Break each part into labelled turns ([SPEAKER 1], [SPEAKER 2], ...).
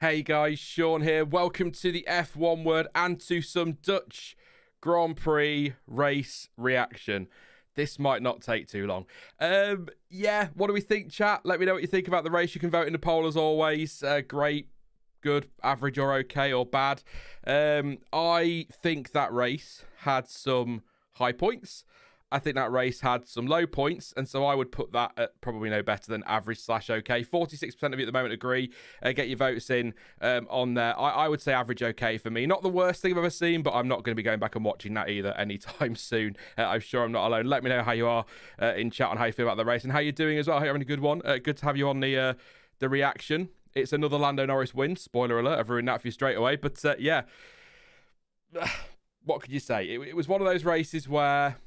[SPEAKER 1] Hey guys, Sean here. Welcome to the F1 word and to some Dutch Grand Prix race reaction. This might not take too long. What do we think, chat? Let me know what you think about the race. You can vote in the poll as always. Great, good, average or okay or bad. I think that race had some high points. I think that race had some low points, and so I would put that at probably no better than average/okay. 46% of you at the moment agree. Get your votes in on there. I would say average okay for me. Not the worst thing I've ever seen, but I'm not going to be going back and watching that either anytime soon. I'm sure I'm not alone. Let me know how you are in chat on how you feel about the race and how you're doing as well. I hope you're having a good one. Good to have you on the reaction. It's another Lando Norris win. Spoiler alert, I've ruined that for you straight away. But what could you say? It was one of those races where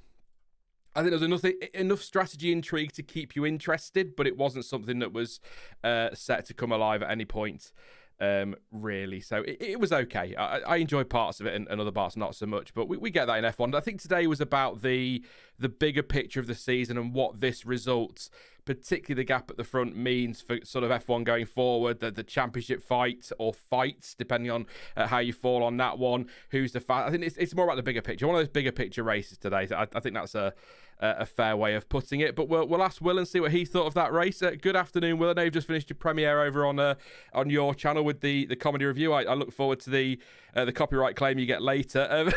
[SPEAKER 1] I think there was enough strategy intrigue to keep you interested, but it wasn't something that was set to come alive at any point, really. So it was okay. I enjoyed parts of it and other parts not so much, but we get that in F1. I think today was about the bigger picture of the season and what this result, particularly the gap at the front, means for sort of F1 going forward, the championship fight or fights, depending on how you fall on that one. Who's the fan? I think it's more about the bigger picture. One of those bigger picture races today. So I think that's a fair way of putting it. But we'll ask Will and see what he thought of that race. Good afternoon, Will. I know you've just finished your premiere over on your channel with the comedy review. I look forward to the copyright claim you get later.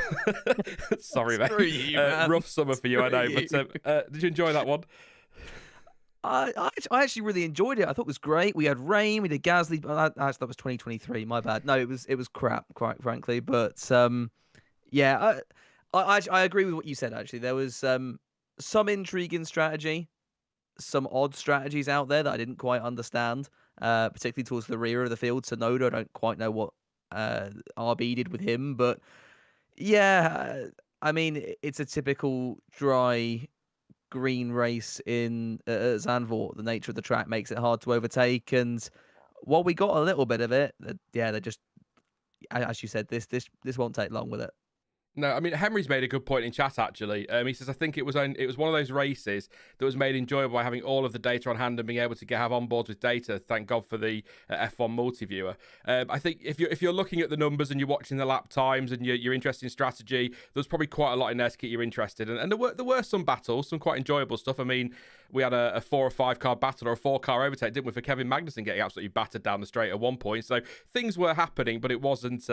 [SPEAKER 1] Sorry, mate.
[SPEAKER 2] You, man.
[SPEAKER 1] Rough summer for you, I know. But did you enjoy that one?
[SPEAKER 2] I actually really enjoyed it. I thought it was great. We had rain. We did Gasly. That was 2023. My bad. No, it was crap, quite frankly. But I agree with what you said. Actually, there was some intrigue in strategy, some odd strategies out there that I didn't quite understand, particularly towards the rear of the field. Tsunoda, I don't quite know what RB did with him, but yeah, I mean, it's a typical dry green race in Zandvoort. The nature of the track makes it hard to overtake, and while we got a little bit of it, they're just, as you said, this won't take long with it.
[SPEAKER 1] No, I mean, Henry's made a good point in chat, actually. He says, I think it was one of those races that was made enjoyable by having all of the data on hand and being able to have onboards with data. Thank God for the F1 multi-viewer. I think if you're looking at the numbers and you're watching the lap times and you're interested in strategy, there's probably quite a lot in there to keep you interested. And there were some battles, some quite enjoyable stuff. I mean, we had a 4 or 5 car battle or a 4 car overtake, didn't we, for Kevin Magnussen getting absolutely battered down the straight at one point. So things were happening, but it wasn't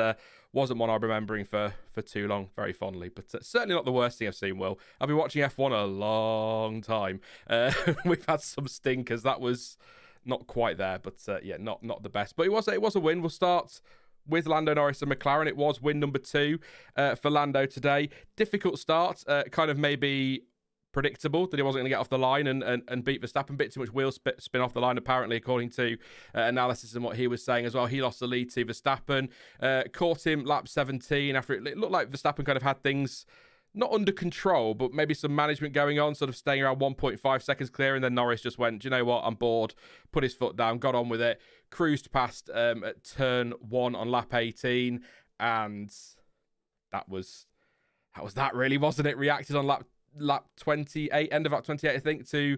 [SPEAKER 1] one I'm remembering for too long, very fondly. But certainly not the worst thing I've seen, Will. I've been watching F1 a long time. We've had some stinkers. That was not quite there, but not the best. But it was a win. We'll start with Lando Norris and McLaren. It was win number 2 for Lando today. Difficult start, kind of maybe predictable that he wasn't going to get off the line and beat Verstappen. Bit too much wheel spin off the line, apparently, according to analysis and what he was saying as well. He lost the lead to Verstappen, caught him lap 17 after it looked like Verstappen kind of had things not under control, but maybe some management going on, sort of staying around 1.5 seconds clear, and then Norris just went, do you know what, I'm bored, put his foot down, got on with it, cruised past at turn 1 on lap 18, and that was that really, wasn't it? Reacted on lap 28, end of lap 28, I think, to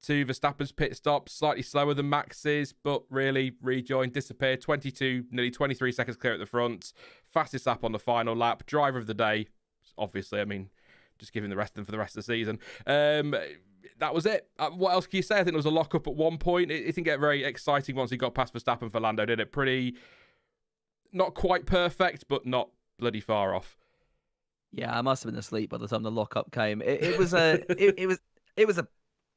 [SPEAKER 1] Verstappen's pit stop, slightly slower than Max's, but really rejoined, disappeared, 22, nearly 23 seconds clear at the front, fastest lap on the final lap, driver of the day, obviously. I mean, just giving the rest of them for the rest of the season. That was it. What else can you say? I think there was a lock-up at one point. It didn't get very exciting once he got past Verstappen for Lando, did it? Pretty, not quite perfect, but not bloody far off.
[SPEAKER 2] Yeah, I must have been asleep by the time the lockup came. It was a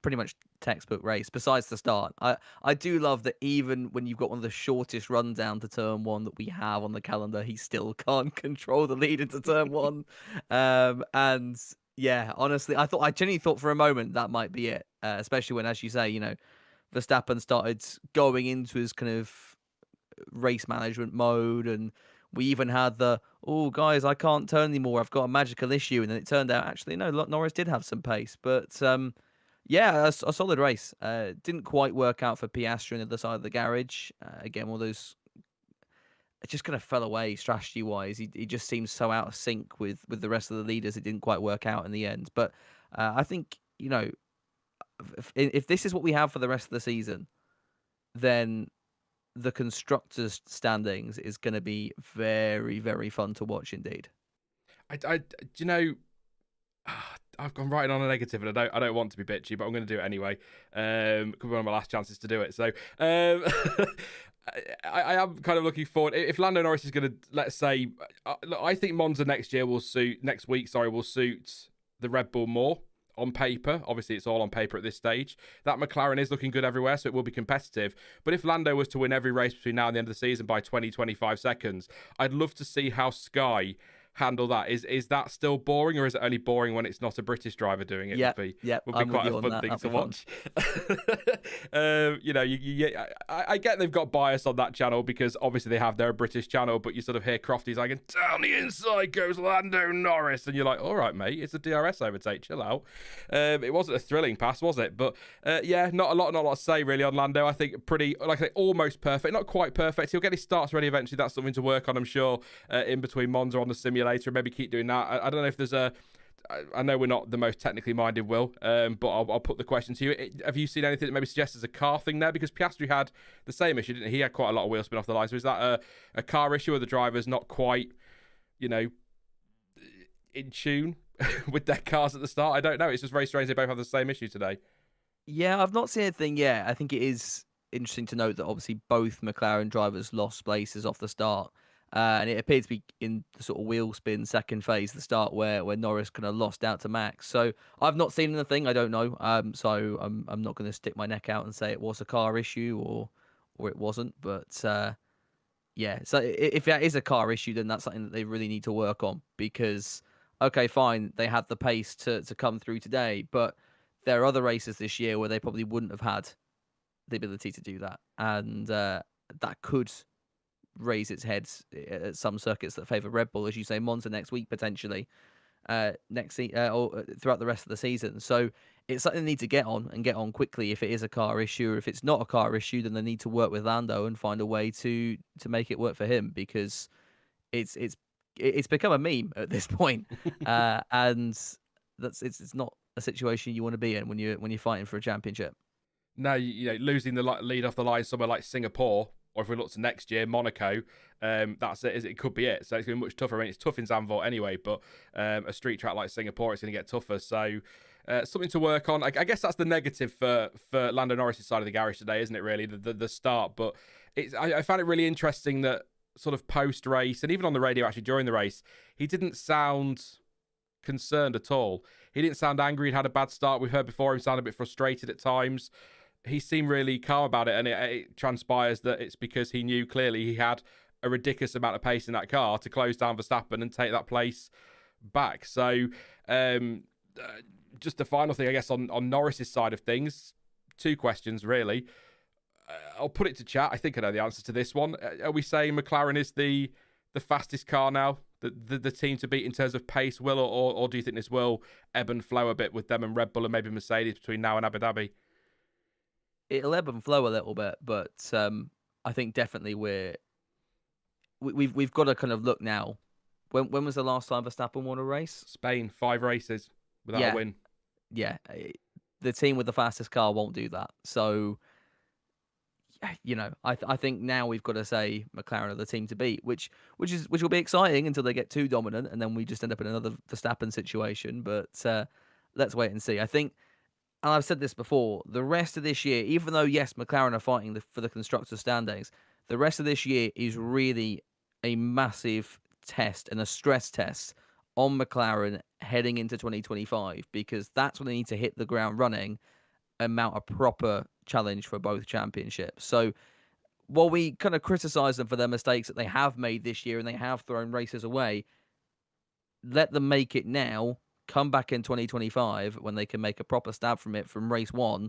[SPEAKER 2] pretty much textbook race. Besides the start, I do love that even when you've got one of the shortest run down to turn 1 that we have on the calendar, he still can't control the lead into turn 1. And yeah, honestly, I genuinely thought for a moment that might be it. Especially when, as you say, Verstappen started going into his kind of race management mode, and we even had oh guys, I can't turn anymore, I've got a magical issue, and then it turned out actually no, Norris did have some pace. But a solid race. Didn't quite work out for Piastri on the other side of the garage. Again, one of those, it just kind of fell away strategy wise. He just seems so out of sync with the rest of the leaders. It didn't quite work out in the end. But I think if this is what we have for the rest of the season, then the constructors' standings is going to be very, very fun to watch indeed.
[SPEAKER 1] Do you know? I've gone writing on a negative, and I don't want to be bitchy, but I'm going to do it anyway. Could be one of my last chances to do it. So I am kind of looking forward. If Lando Norris is going to, let's say, I think Monza next week will suit the Red Bull more on paper. Obviously, it's all on paper at this stage. That McLaren is looking good everywhere, so it will be competitive. But if Lando was to win every race between now and the end of the season by 20-25 seconds, I'd love to see how Sky handle that. Is that still boring, or is it only boring when it's not a British driver doing it?
[SPEAKER 2] Yeah,
[SPEAKER 1] would be quite a fun thing to watch. I get they've got bias on that channel because obviously they have their British channel, but you sort of hear Crofty's like, and down the inside goes Lando Norris, and you're like, all right, mate, it's a DRS overtake, chill out. It wasn't a thrilling pass, was it? But not a lot to say really on Lando. I think pretty, almost perfect, not quite perfect. He'll get his starts ready eventually. That's something to work on, I'm sure, in between Monza on the simulator. Maybe keep doing that. I don't know if there's I know we're not the most technically minded, Will, but I'll put the question to you. Have you seen anything that maybe suggests there's a car thing there? Because Piastri had the same issue, didn't he? He had quite a lot of wheel spin off the line. So is that a car issue, or the driver's not quite, in tune with their cars at the start? I don't know. It's just very strange they both have the same issue today.
[SPEAKER 2] Yeah, I've not seen anything yet. I think it is interesting to note that obviously both McLaren drivers lost places off the start. And it appeared to be in the sort of wheel spin second phase, the start where Norris kind of lost out to Max. So I've not seen anything. I don't know. So I'm not going to stick my neck out and say it was a car issue or it wasn't. But So if that is a car issue, then that's something that they really need to work on, because okay, fine, they had the pace to come through today, but there are other races this year where they probably wouldn't have had the ability to do that, and that could raise its head at some circuits that favour Red Bull, as you say, Monza next week potentially, or throughout the rest of the season. So it's something they need to get on quickly if it is a car issue, or if it's not a car issue, then they need to work with Lando and find a way to make it work for him, because it's become a meme at this point, and it's not a situation you want to be in when you're fighting for a championship.
[SPEAKER 1] No, losing the lead off the line somewhere like Singapore, or if we look to next year, Monaco, that's it. It could be it. So it's going to be much tougher. I mean, it's tough in Zandvoort anyway, but a street track like Singapore, it's going to get tougher. So something to work on. I guess that's the negative for Lando Norris' side of the garage today, isn't it, really, the start? But I found it really interesting that sort of post-race, and even on the radio actually during the race, he didn't sound concerned at all. He didn't sound angry. He'd had a bad start. We've heard before him sound a bit frustrated at times. He seemed really calm about it, and it transpires that it's because he knew clearly he had a ridiculous amount of pace in that car to close down Verstappen and take that place back. So just the final thing, I guess, on Norris's side of things, two questions, really. I'll put it to chat. I think I know the answer to this one. Are we saying McLaren is the fastest car now, the team to beat in terms of pace, Will, or do you think this will ebb and flow a bit with them and Red Bull and maybe Mercedes between now and Abu Dhabi?
[SPEAKER 2] It'll ebb and flow a little bit, but I think definitely we've got to kind of look now. When was the last time Verstappen won a race?
[SPEAKER 1] Spain, 5 races without a win.
[SPEAKER 2] Yeah, the team with the fastest car won't do that. So, I think now we've got to say McLaren are the team to beat, which will be exciting until they get too dominant, and then we just end up in another Verstappen situation. But let's wait and see. I think. And I've said this before, the rest of this year, even though, yes, McLaren are fighting for the constructors' standings, the rest of this year is really a massive test and a stress test on McLaren heading into 2025, because that's when they need to hit the ground running and mount a proper challenge for both championships. So while we kind of criticise them for their mistakes that they have made this year and they have thrown races away, let them make it now. Come back in 2025 when they can make a proper stab from it from race one,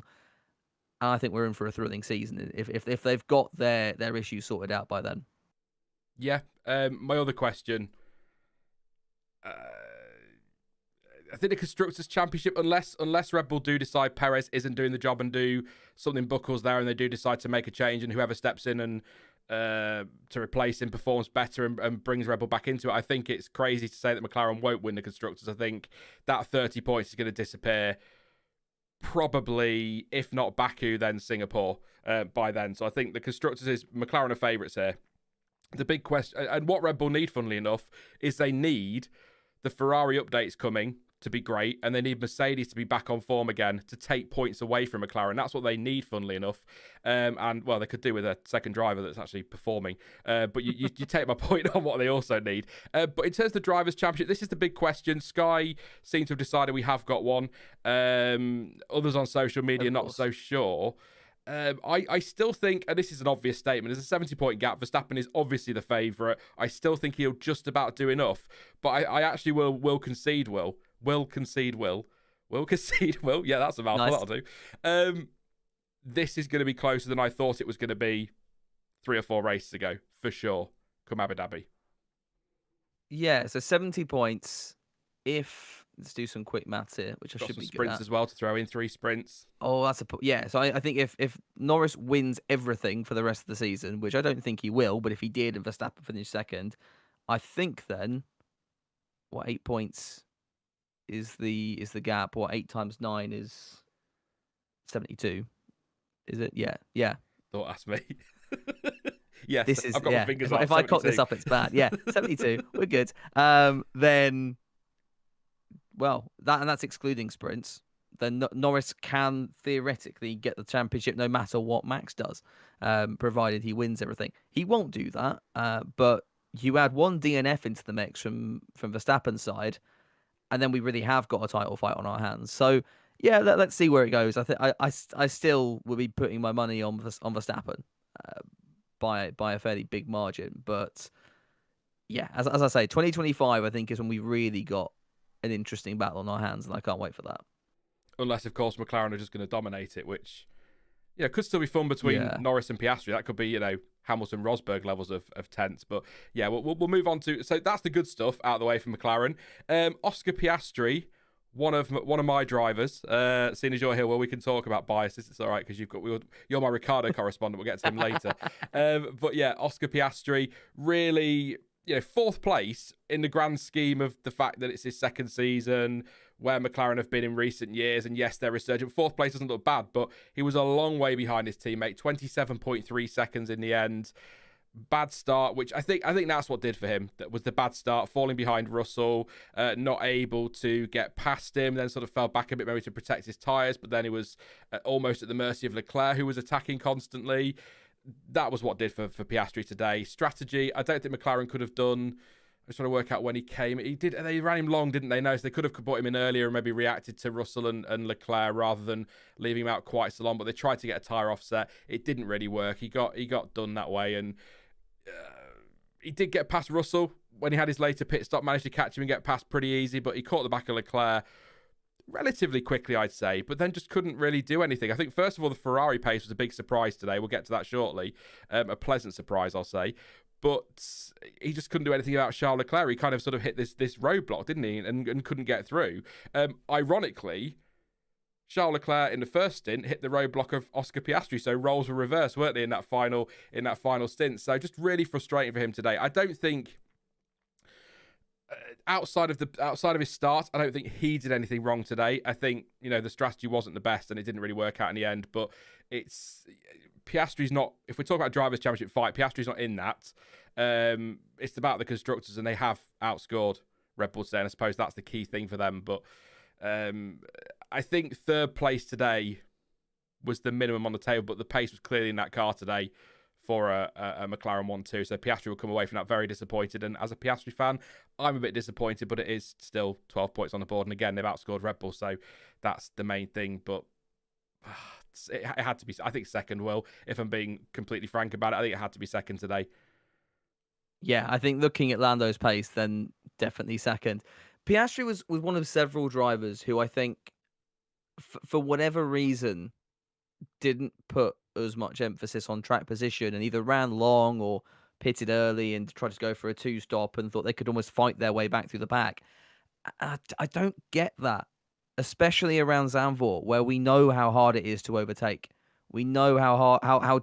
[SPEAKER 2] and I think we're in for a thrilling season if they've got their issues sorted out by then.
[SPEAKER 1] Yeah. My other question. I think the Constructors' Championship, unless Red Bull do decide Perez isn't doing the job and do something buckles there, and they do decide to make a change, and whoever steps in and to replace him performs better and brings Red Bull back into it, I think it's crazy to say that McLaren won't win the Constructors. I think that 30 points is going to disappear probably, if not Baku, then Singapore by then. So I think the constructors is McLaren are favourites here. The big question, and what Red Bull need, funnily enough, is they need the Ferrari updates coming to be great, and they need Mercedes to be back on form again to take points away from McLaren. That's what they need, funnily enough. And, well, they could do with a second driver that's actually performing. But you take my point on what they also need. But in terms of the Drivers' Championship, this is the big question. Sky seem to have decided we have got one. Others on social media not so sure. I still think, and this is an obvious statement, there's a 70-point gap. Verstappen is obviously the favourite. I still think he'll just about do enough. But I actually will concede Will. Will concede Will. Will concede Will. Yeah, that's a mouthful. Nice. That'll do. This is going to be closer than I thought it was going to be 3 or 4 races ago, for sure, come Abu Dhabi.
[SPEAKER 2] Yeah, so 70 points. Let's do some quick maths here, which I should be good at.
[SPEAKER 1] Sprints as well to throw in 3 sprints.
[SPEAKER 2] Oh, yeah. So I think if Norris wins everything for the rest of the season, which I don't think he will, but if he did and Verstappen finished second, I think then 8 points is the gap. 8 times 9 is 72. Is it? Yeah.
[SPEAKER 1] Don't ask me. Yes,
[SPEAKER 2] this is,
[SPEAKER 1] I've got my fingers up.
[SPEAKER 2] If I cock this up, it's bad. Yeah, 72. We're good. Then, well, that's excluding sprints. Then Norris can theoretically get the championship no matter what Max does, provided he wins everything. He won't do that, but you add 1 DNF into the mix from Verstappen's side, and then we really have got a title fight on our hands. So, yeah, let's see where it goes. I still will be putting my money on Verstappen by a fairly big margin. But, yeah, as I say, 2025, I think, is when we really got an interesting battle on our hands, and I can't wait for that.
[SPEAKER 1] Unless, of course, McLaren are just going to dominate it, which could still be fun between Norris and Piastri. That could be, Hamilton-Rosberg levels of tenths. But, yeah, we'll move on to... So that's the good stuff out of the way for McLaren. Oscar Piastri, one of my drivers, seeing as you're here, well, we can talk about biases. It's all right, because you're my Ricciardo correspondent. We'll get to him later. But, yeah, Oscar Piastri, really... 4th place in the grand scheme of the fact that it's his second season, where McLaren have been in recent years. And yes, they're resurgent. 4th place doesn't look bad, but he was a long way behind his teammate. 27.3 seconds in the end. Bad start, which I think that's what did for him. That was the bad start, falling behind Russell, not able to get past him, then sort of fell back a bit maybe to protect his tyres, but then he was almost at the mercy of Leclerc, who was attacking constantly. That was what did for Piastri today. Strategy, I don't think McLaren could have done. I was trying to work out when he came. They ran him long, didn't they? No, so they could have brought him in earlier and maybe reacted to Russell and Leclerc rather than leaving him out quite so long. But they tried to get a tyre offset. It didn't really work. He got done that way, and he did get past Russell when he had his later pit stop. Managed to catch him and get past pretty easy, but he caught the back of Leclerc relatively quickly, I'd say, but then just couldn't really do anything. I think, first of all, the Ferrari pace was a big surprise today. We'll get to that shortly. A pleasant surprise, I'll say. But he just couldn't do anything about Charles Leclerc. He kind of sort of hit this roadblock, didn't he? And couldn't get through. Ironically, Charles Leclerc in the first stint hit the roadblock of Oscar Piastri, so roles were reversed, weren't they, in that final stint? So just really frustrating for him today. I don't think... Outside of his start, I don't think he did anything wrong today. I think the strategy wasn't the best, and it didn't really work out in the end. But Piastri's not. If we talk about drivers' championship fight, Piastri's not in that. It's about the constructors, and they have outscored Red Bull today. And I suppose that's the key thing for them. But I think 3rd place today was the minimum on the table, but the pace was clearly in that car today for a McLaren 1-2. So Piastri will come away from that very disappointed. And as a Piastri fan, I'm a bit disappointed, but it is still 12 points on the board. And again, they've outscored Red Bull, so that's the main thing. But it had to be, I think, second, Will. If I'm being completely frank about it, I think it had to be second today.
[SPEAKER 2] Yeah, I think looking at Lando's pace, then definitely second. Piastri was one of several drivers who I think, for whatever reason, didn't put as much emphasis on track position and either ran long or pitted early and tried to go for a 2-stop and thought they could almost fight their way back through the pack. I don't get that, especially around Zandvoort, where we know how hard it is to overtake. We know how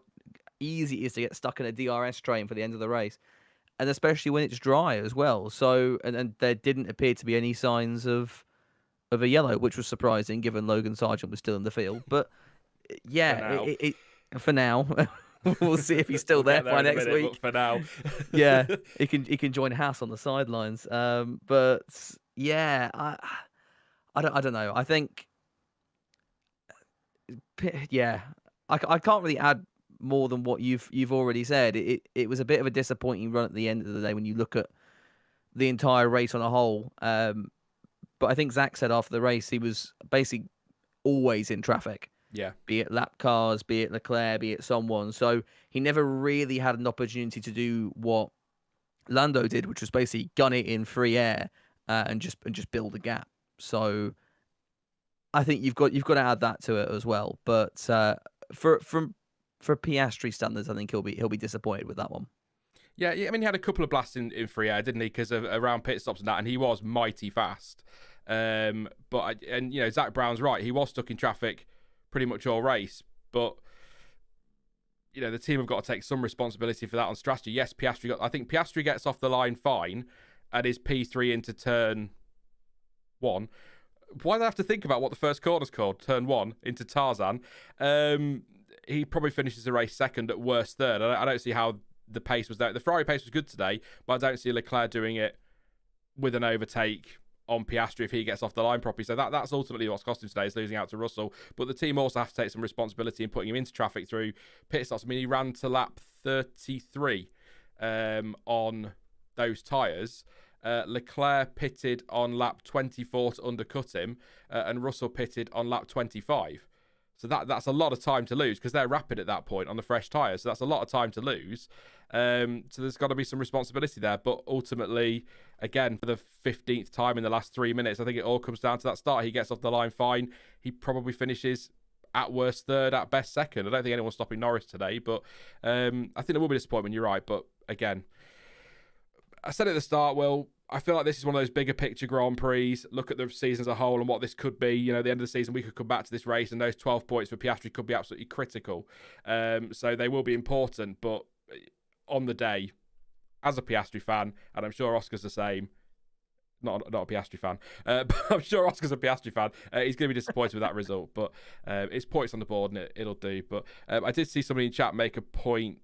[SPEAKER 2] easy it is to get stuck in a DRS train for the end of the race, and especially when it's dry as well. So, and there didn't appear to be any signs of of a yellow, which was surprising given Logan Sargeant was still in the field. But yeah, for now. We'll see if he's still there by next week.
[SPEAKER 1] But for now,
[SPEAKER 2] yeah, he can join Haas on the sidelines. But yeah, I don't know. I think I can't really add more than what you've already said. It was a bit of a disappointing run at the end of the day when you look at the entire race on a whole. But I think Zach said after the race he was basically always in traffic.
[SPEAKER 1] Yeah.
[SPEAKER 2] Be it lap cars, be it Leclerc, be it someone. So he never really had an opportunity to do what Lando did, which was basically gun it in free air and just build a gap. So I think you've got to add that to it as well. But for Piastri standards, I think he'll be disappointed with that one.
[SPEAKER 1] Yeah, I mean, he had a couple of blasts in free air, didn't he? Because of around pit stops and that, and he was mighty fast. But Zach Brown's right. He was stuck in traffic pretty much all race. But the team have got to take some responsibility for that on strategy. Yes, I think Piastri gets off the line fine and is P3 into turn 1. Why do I have to think about what the first corner's called? Turn 1 into Tarzan. He probably finishes the race second, at worst third. I don't see how the pace was there. The Ferrari pace was good today, but I don't see Leclerc doing it with an overtake on Piastri if he gets off the line properly. So that's ultimately what's cost him today, is losing out to Russell. But the team also have to take some responsibility in putting him into traffic through pit stops. I mean, he ran to lap 33 on those tyres. Leclerc pitted on lap 24 to undercut him, and Russell pitted on lap 25. So that's a lot of time to lose, because they're rapid at that point on the fresh tyres. So that's a lot of time to lose. So there's got to be some responsibility there. But ultimately, again, for the 15th time in the last 3 minutes, I think it all comes down to that start. He gets off the line fine. He probably finishes at worst third, at best second. I don't think anyone's stopping Norris today. But I think there will be disappointment. You're right. But again, I said at the start, well, I feel like this is one of those bigger picture Grand Prix. Look at the season as a whole and what this could be. At the end of the season, we could come back to this race and those 12 points for Piastri could be absolutely critical. So they will be important. But on the day, as a Piastri fan, and I'm sure Oscar's the same, not a Piastri fan, but I'm sure Oscar's a Piastri fan, he's going to be disappointed with that result. But it's points on the board and it'll do. But I did see somebody in chat make a point.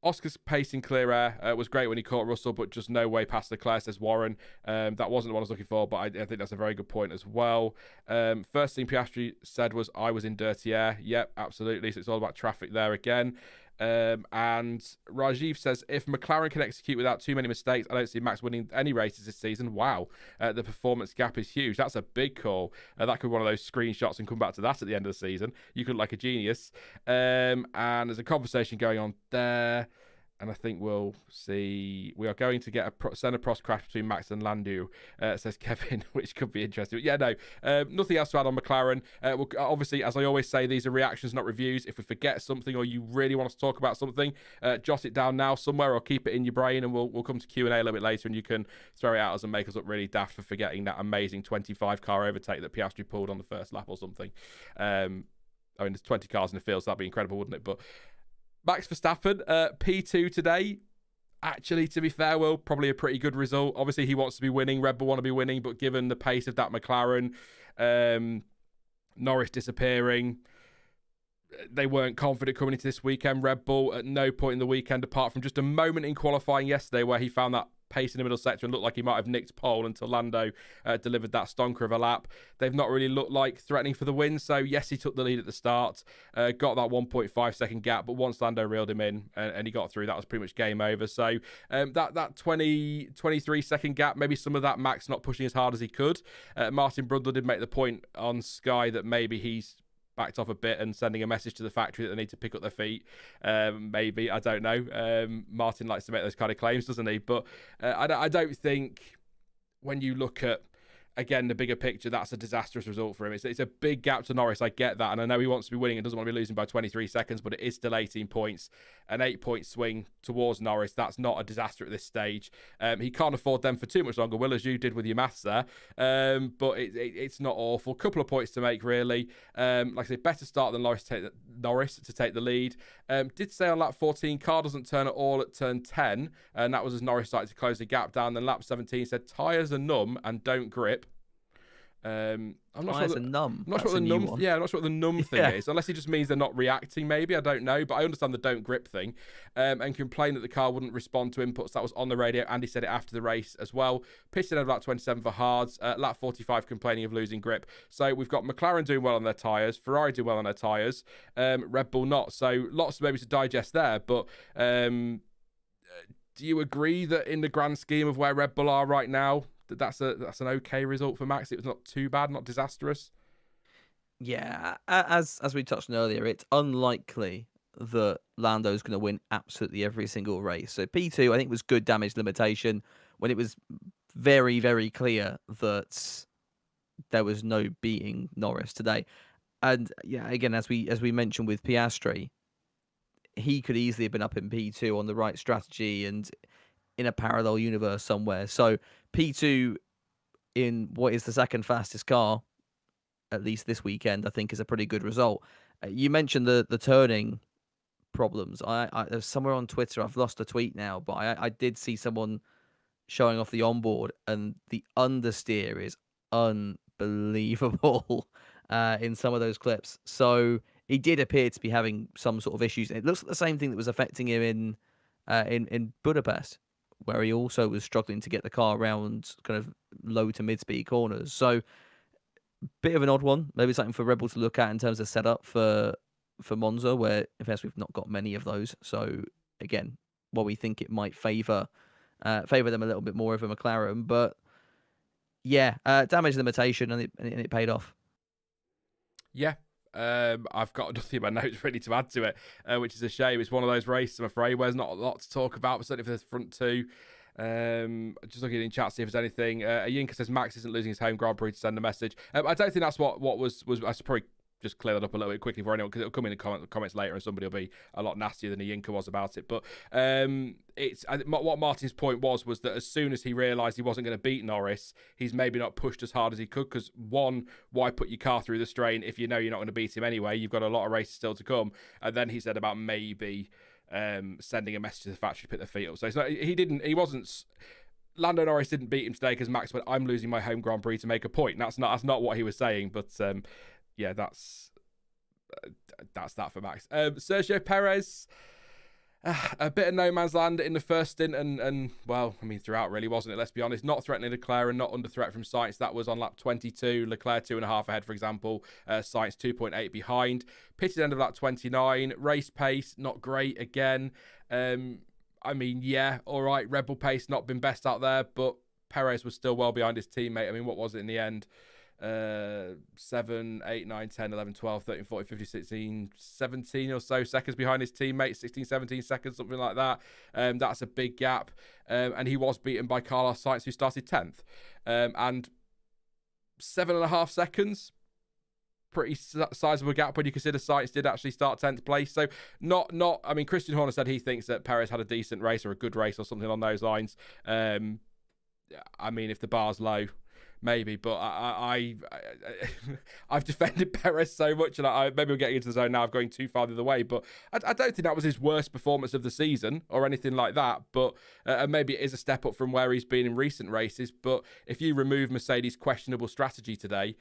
[SPEAKER 1] Oscar's pace in clear air was great when he caught Russell, but just no way past Leclerc, says Warren. That wasn't the one I was looking for, but I think that's a very good point as well. First thing Piastri said was, I was in dirty air. Yep, absolutely. So it's all about traffic there again. And Rajiv says, if McLaren can execute without too many mistakes, I don't see Max winning any races this season. Wow. The performance gap is huge. That's a big call. That could be one of those screenshots and come back to that at the end of the season. You could look like a genius. And there's a conversation going on there. And I think we'll see. We are going to get a centre-cross crash between Max and Lando, says Kevin, which could be interesting. But yeah, no, nothing else to add on McLaren. We'll, obviously, as I always say, these are reactions, not reviews. If we forget something or you really want us to talk about something, jot it down now somewhere or keep it in your brain, and we'll come to Q&A a little bit later, and you can throw it at us and make us look really daft for forgetting that amazing 25-car overtake that Piastri pulled on the first lap or something. I mean, there's 20 cars in the field, so that'd be incredible, wouldn't it? But Max Verstappen, P2 today. Actually, to be fair, Will, probably a pretty good result. Obviously, he wants to be winning. Red Bull want to be winning, but given the pace of that McLaren, Norris disappearing, they weren't confident coming into this weekend. Red Bull at no point in the weekend, apart from just a moment in qualifying yesterday where he found that pace in the middle sector and looked like he might have nicked pole until Lando delivered that stonker of a lap. They've not really looked like threatening for the win. So yes, he took the lead at the start, got that 1.5 second gap, but once Lando reeled him in and he got through, that was pretty much game over. So that 23 second gap, maybe some of that Max not pushing as hard as he could. Martin Brundle did make the point on Sky that maybe he's backed off a bit and sending a message to the factory that they need to pick up their feet. Maybe, I don't know. Martin likes to make those kind of claims, doesn't he? But I don't think when you look at again, the bigger picture, that's a disastrous result for him. It's a big gap to Norris. I get that. And I know he wants to be winning and doesn't want to be losing by 23 seconds, but it is still 18 points. An 8-point swing towards Norris. That's not a disaster at this stage. He can't afford them for too much longer, Will, as you did with your maths there. But it's not awful. Couple of points to make, really. Like I say, better start than Norris to take the lead. Did say on lap 14, car doesn't turn at all at turn 10. And that was as Norris started to close the gap down. Then lap 17 said, tyres are numb and don't grip. I'm not sure. I'm not sure what the numb. Yeah, I'm not sure what the numb thing is. Unless he just means they're not reacting. Maybe, I don't know. But I understand the don't grip thing. And complained that the car wouldn't respond to inputs. That was on the radio. Andy said it after the race as well. Pitched in at lap 27 for hards. Lap 45 complaining of losing grip. So we've got McLaren doing well on their tyres. Ferrari doing well on their tyres. Red Bull not. So lots maybe to digest there. But do you agree that in the grand scheme of where Red Bull are right now, that's an okay result for Max? It was not too bad, not disastrous.
[SPEAKER 2] Yeah, as we touched on earlier, it's unlikely that Lando's going to win absolutely every single race. So P2, I think, was good damage limitation when it was very, very clear that there was no beating Norris today. And yeah, again, as we mentioned with Piastri, he could easily have been up in P2 on the right strategy and in a parallel universe somewhere. So P2 in what is the second fastest car, at least this weekend, I think is a pretty good result. You mentioned the turning problems. I somewhere on Twitter, I've lost a tweet now, but I did see someone showing off the onboard, and the understeer is unbelievable in some of those clips. So he did appear to be having some sort of issues. It looks like the same thing that was affecting him in Budapest, where he also was struggling to get the car around kind of low to mid-speed corners. So, bit of an odd one. Maybe something for Red Bull to look at in terms of setup for Monza, where, in fact, we've not got many of those. So, again, while we think it might favour them a little bit more over McLaren. But, yeah, damage limitation, and it paid off.
[SPEAKER 1] Yeah. I've got nothing in my notes ready to add to it, which is a shame. It's one of those races, I'm afraid, where there's not a lot to talk about, but certainly for the front two. Just looking in chat, see if there's anything. Yinka says Max isn't losing his home Grand Prix to send a message. I don't think that's what was. I should probably just clear that up a little bit quickly for anyone, because it'll come in the comments later, and somebody will be a lot nastier than Yinka was about it. But what Martin's point was that as soon as he realised he wasn't going to beat Norris, he's maybe not pushed as hard as he could, because one, why put your car through the strain if you know you're not going to beat him anyway? You've got a lot of races still to come. And then he said about maybe sending a message to the factory to pick their feet up. So it's not, he wasn't. Lando Norris didn't beat him today because Max went, I'm losing my home Grand Prix to make a point. That's not what he was saying. But yeah, that's that for Max. Sergio Perez, a bit of no man's land in the first stint, and well, I mean throughout really, wasn't it? Let's be honest. Not threatening Leclerc and not under threat from Sainz. That was on lap 22. Leclerc 2.5 ahead, for example. Sainz 2.8 behind. Pitted end of lap 29. Race pace not great again. I mean, yeah, all right. Red Bull pace not been best out there, but Perez was still well behind his teammate. I mean, what was it in the end? 7, 8, 9, 10, 11, 12, 13, 14, 15, 16, 17 or so seconds behind his teammate, 16, 17 seconds, something like that. That's a big gap. And he was beaten by Carlos Sainz, who started 10th. And 7.5 seconds, pretty sizable gap when you consider Sainz did actually start 10th place. So I mean, Christian Horner said he thinks that Perez had a decent race or a good race or something on those lines. I mean, if the bar's low, maybe, but I've defended Perez so much, and maybe we're getting into the zone now of going too far the other way, but I don't think that was his worst performance of the season or anything like that, but maybe it is a step up from where he's been in recent races. But if you remove Mercedes' questionable strategy today,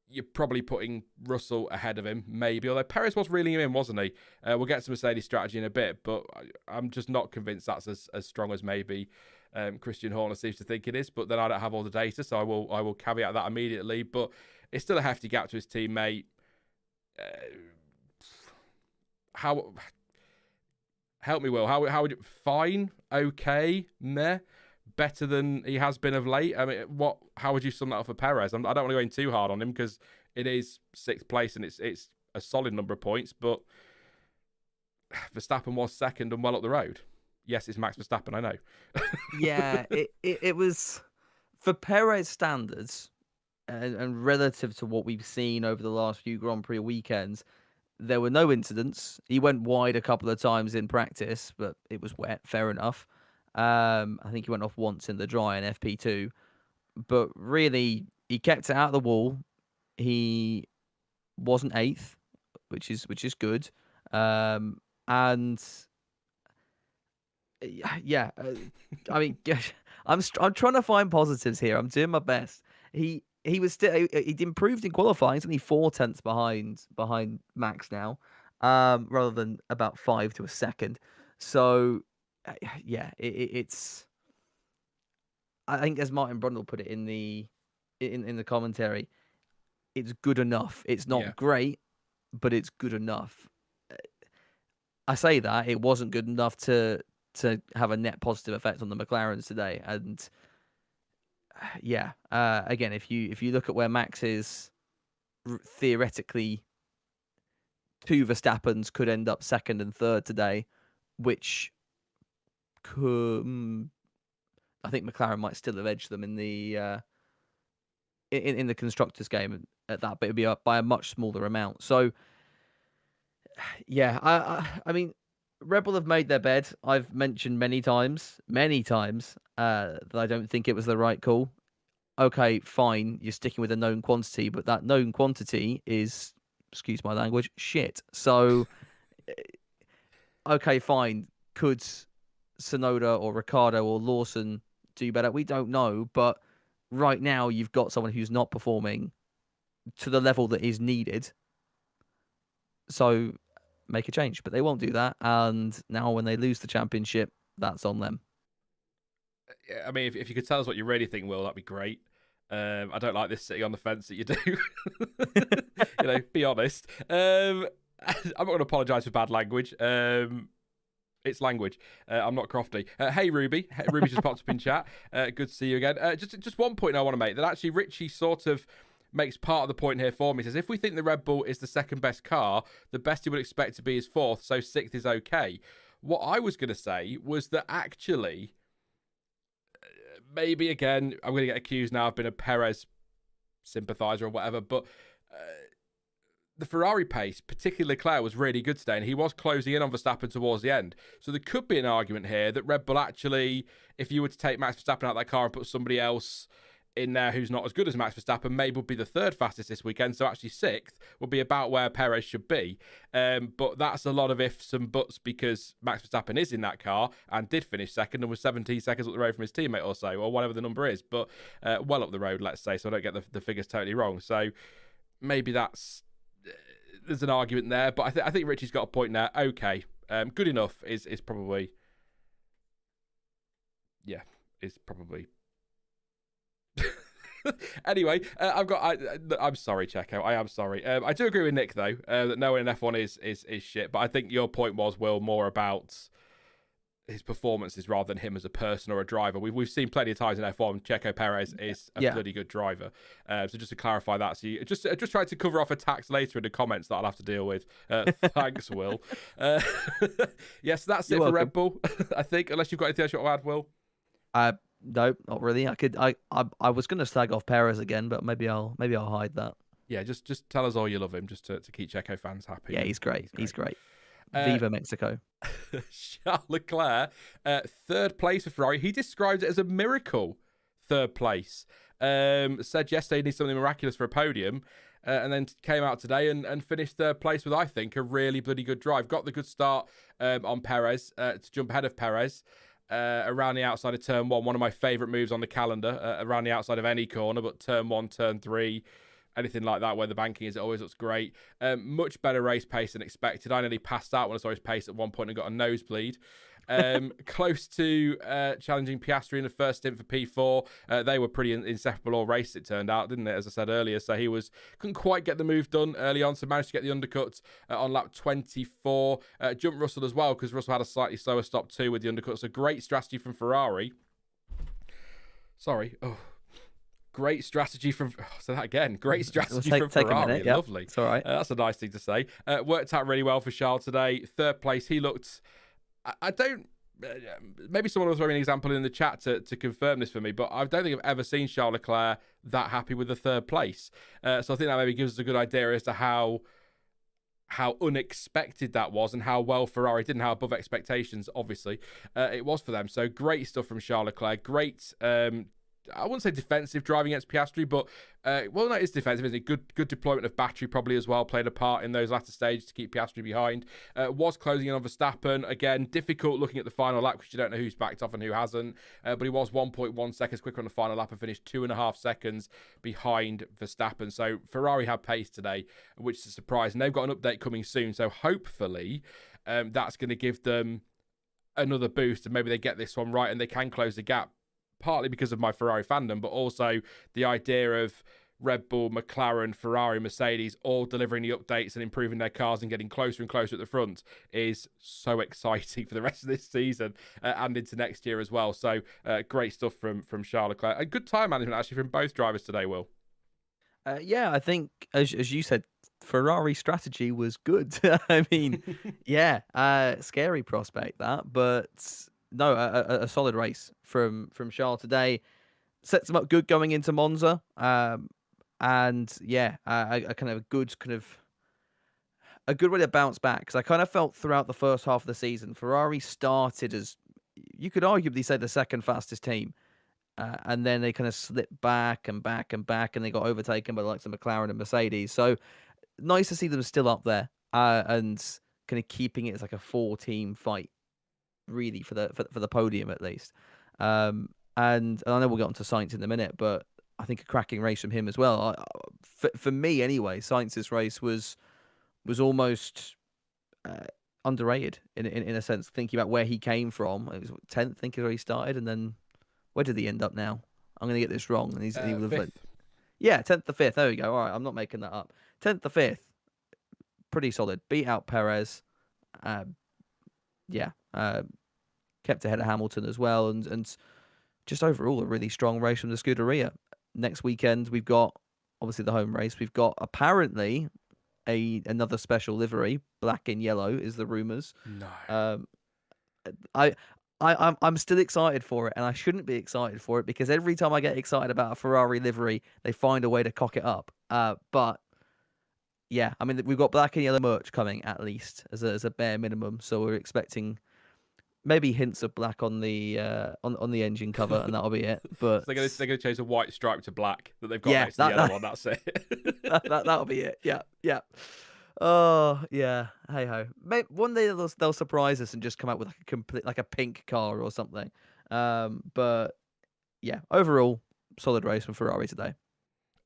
[SPEAKER 1] you're probably putting Russell ahead of him, maybe, although Perez was reeling him in, wasn't he? We'll get to Mercedes' strategy in a bit, but I'm just not convinced that's as strong as maybe Christian Horner seems to think it is. But then I don't have all the data, so I will caveat that immediately. But it's still a hefty gap to his teammate. Help me, Will. How would you? Fine, okay, meh, better than he has been of late. I mean, how would you sum that up for Perez? I don't want to go in too hard on him because it is 6th place and it's a solid number of points. But Verstappen was second and well up the road. Yes, it's Max Verstappen, I know.
[SPEAKER 2] Yeah, it was, for Perez standards, and relative to what we've seen over the last few Grand Prix weekends, there were no incidents. He went wide a couple of times in practice, but it was wet. Fair enough. I think he went off once in the dry in FP2, but really he kept it out of the wall. He wasn't eighth, which is good. And yeah, I mean, I'm trying to find positives here. I'm doing my best. He was still he improved in qualifying. He's only 4 tenths behind Max now, rather than about 5 to a second. So yeah, it's. I think as Martin Brundle put it in the commentary, it's good enough. It's not great, but it's good enough. I say that it wasn't good enough to have a net positive effect on the McLarens today. And again, if you look at where Max is, theoretically, 2 Verstappens could end up second and third today, which could, I think McLaren might still have edged them in the in the constructors game at that, but it'd be by a much smaller amount. So yeah, I mean, Red Bull have made their bed. I've mentioned many times, that I don't think it was the right call. Okay, fine, you're sticking with a known quantity, but that known quantity is, excuse my language, shit. So, okay, fine. Could Tsunoda or Ricciardo or Lawson do better? We don't know, but right now you've got someone who's not performing to the level that is needed. So make a change, but they won't do that. And now when they lose the championship, that's on them.
[SPEAKER 1] I mean, if you could tell us what you really think, Will, that'd be great. I don't like this sitting on the fence that you do. Be honest. I'm not going to apologise for bad language. It's language. I'm not crofty. Hey, Ruby. Ruby just popped up in chat. Good to see you again. Just one point I want to make, that actually Richie sort of makes part of the point here for me. He says, if we think the Red Bull is the second best car, the best you would expect to be is fourth, so sixth is okay. What I was going to say was that actually, maybe again, I'm going to get accused now of being a Perez sympathiser or whatever, but the Ferrari pace, particularly Leclerc, was really good today, and he was closing in on Verstappen towards the end. So there could be an argument here that Red Bull actually, if you were to take Max Verstappen out of that car and put somebody else in there who's not as good as Max Verstappen, maybe would be the third fastest this weekend, so actually sixth would be about where Perez should be. But that's a lot of ifs and buts, because Max Verstappen is in that car and did finish second and was 17 seconds up the road from his teammate or so, or whatever the number is, but well up the road, let's say, so I don't get the figures totally wrong. So maybe there's an argument there, but I think Richie's got a point there. Okay, good enough is probably, is probably. Anyway, I'm sorry, Checo. I am sorry. I do agree with Nick though, that no one in F1 is shit. But I think your point was, Will, more about his performances rather than him as a person or a driver. We've seen plenty of times in F1, Checo Perez is a bloody good driver. So just to clarify that, so you just tried to cover off attacks later in the comments that I'll have to deal with. Thanks, Will. Yes, that's You're it welcome. For Red Bull. I think, unless you've got anything else you want to add, Will.
[SPEAKER 2] No, not really. I was going to slag off Perez again, but maybe I'll hide that.
[SPEAKER 1] Yeah, just tell us all you love him, just to keep Checo fans happy.
[SPEAKER 2] Yeah, he's great. He's great. Viva Mexico.
[SPEAKER 1] Charles Leclerc, third place for Ferrari. He described it as a miracle, third place. Said yesterday he needs something miraculous for a podium, and then came out today and finished third place with, I think, a really bloody good drive. Got the good start on Perez to jump ahead of Perez. Around the outside of turn one of my favourite moves on the calendar, around the outside of any corner, but turn one, turn three, anything like that where the banking is, it always looks great. Much better race pace than expected. I nearly passed out when I saw his pace at one point and got a nosebleed. Close to challenging Piastri in the first stint for P4. They were pretty inseparable all race, it turned out, didn't it, as I said earlier. So he couldn't quite get the move done early on, so managed to get the undercuts on lap 24. Jumped Russell as well, because Russell had a slightly slower stop too with the undercuts. So great strategy from Ferrari. Great strategy from... say that again. Great strategy from Ferrari.
[SPEAKER 2] Minute, yep.
[SPEAKER 1] Lovely.
[SPEAKER 2] It's all right.
[SPEAKER 1] That's a nice thing to say. Worked out really well for Charles today. Third place. He looked... I don't maybe someone will throw me an example in the chat to confirm this for me, but I don't think I've ever seen Charles Leclerc that happy with the third place. So I think that maybe gives us a good idea as to how unexpected that was and how well Ferrari did and how above expectations, obviously, it was for them. So great stuff from Charles Leclerc. Great, I wouldn't say defensive driving against Piastri, but, well, no, it's defensive, isn't it? Good deployment of battery probably as well, played a part in those latter stages to keep Piastri behind. Was closing in on Verstappen. Again, difficult looking at the final lap because you don't know who's backed off and who hasn't. But he was 1.1 seconds quicker on the final lap and finished 2.5 seconds behind Verstappen. So Ferrari had pace today, which is a surprise. And they've got an update coming soon. So hopefully that's going to give them another boost and maybe they get this one right and they can close the gap. Partly because of my Ferrari fandom, but also the idea of Red Bull, McLaren, Ferrari, Mercedes all delivering the updates and improving their cars and getting closer and closer at the front is so exciting for the rest of this season and into next year as well. So great stuff from Charles Leclerc. And good time management actually from both drivers today, Will.
[SPEAKER 2] Yeah, I think, as you said, Ferrari strategy was good. I mean, yeah, scary prospect that, but... No, a solid race from Charles today. Sets them up good going into Monza. And yeah, a kind of a good way to bounce back. Because I kind of felt throughout the first half of the season, Ferrari started as, you could arguably say, the second fastest team. And then they kind of slipped back and back and back, and they got overtaken by the likes of McLaren and Mercedes. So nice to see them still up there and kind of keeping it as like a 4-team fight. Really for the podium at least, and I know we'll get onto Sainz in a minute, but I think a cracking race from him as well. For me anyway, Sainz's race was almost underrated in a sense. Thinking about where he came from, it was 10th, I think, where he started, and then where did he end up now? I'm going to get this wrong, and he would have 10th to 5th. There we go. All right, I'm not making that up. 10th to 5th, pretty solid. Beat out Perez. Kept ahead of Hamilton as well, and just overall a really strong race from the Scuderia. Next weekend we've got obviously the home race. We've got apparently another special livery, black and yellow is the rumours.
[SPEAKER 1] No.
[SPEAKER 2] I'm still excited for it, and I shouldn't be excited for it because every time I get excited about a Ferrari livery, they find a way to cock it up. But yeah, I mean, we've got black and yellow merch coming at least as a bare minimum, so we're expecting maybe hints of black on the engine cover, and that'll be it. But
[SPEAKER 1] so they're gonna change a white stripe to black that they've got next to the yellow one. That's it.
[SPEAKER 2] that'll be it. Yeah. Oh yeah. Hey ho. Maybe one day they'll surprise us and just come out with like a pink car or something. But yeah, overall solid race from Ferrari today.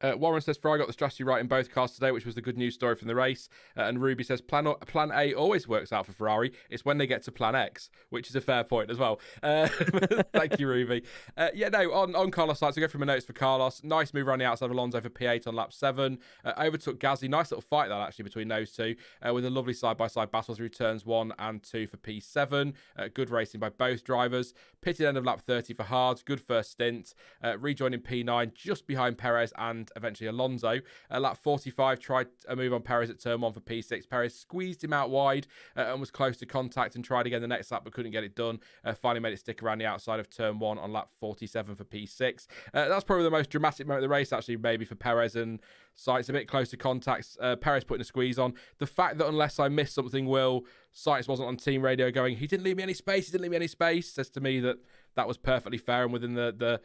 [SPEAKER 1] Warren says Ferrari got the strategy right in both cars today, which was the good news story from the race. And Ruby says Plan A always works out for Ferrari. It's when they get to Plan X, which is a fair point as well. Thank you, Ruby. On Carlos Sainz, we go through my notes for Carlos. Nice move around the outside of Alonso for P8 on lap 7. Overtook Gasly. Nice little fight that actually between those two, with a lovely side-by-side battle through turns 1 and 2 for P7. Good racing by both drivers. Pitted end of lap 30 for Hard. Good first stint. Rejoining P9 just behind Perez and eventually Alonso. Lap 45 tried a move on Perez at turn 1 for P6. Perez squeezed him out wide and was close to contact and tried again the next lap but couldn't get it done. Finally made it stick around the outside of turn 1 on lap 47 for P6. That's probably the most dramatic moment of the race actually, maybe for Perez and Sainz, a bit close to contact. Perez putting a squeeze on. The fact that unless I missed something, Will, Sainz wasn't on team radio going, he didn't leave me any space, says to me that was perfectly fair and within the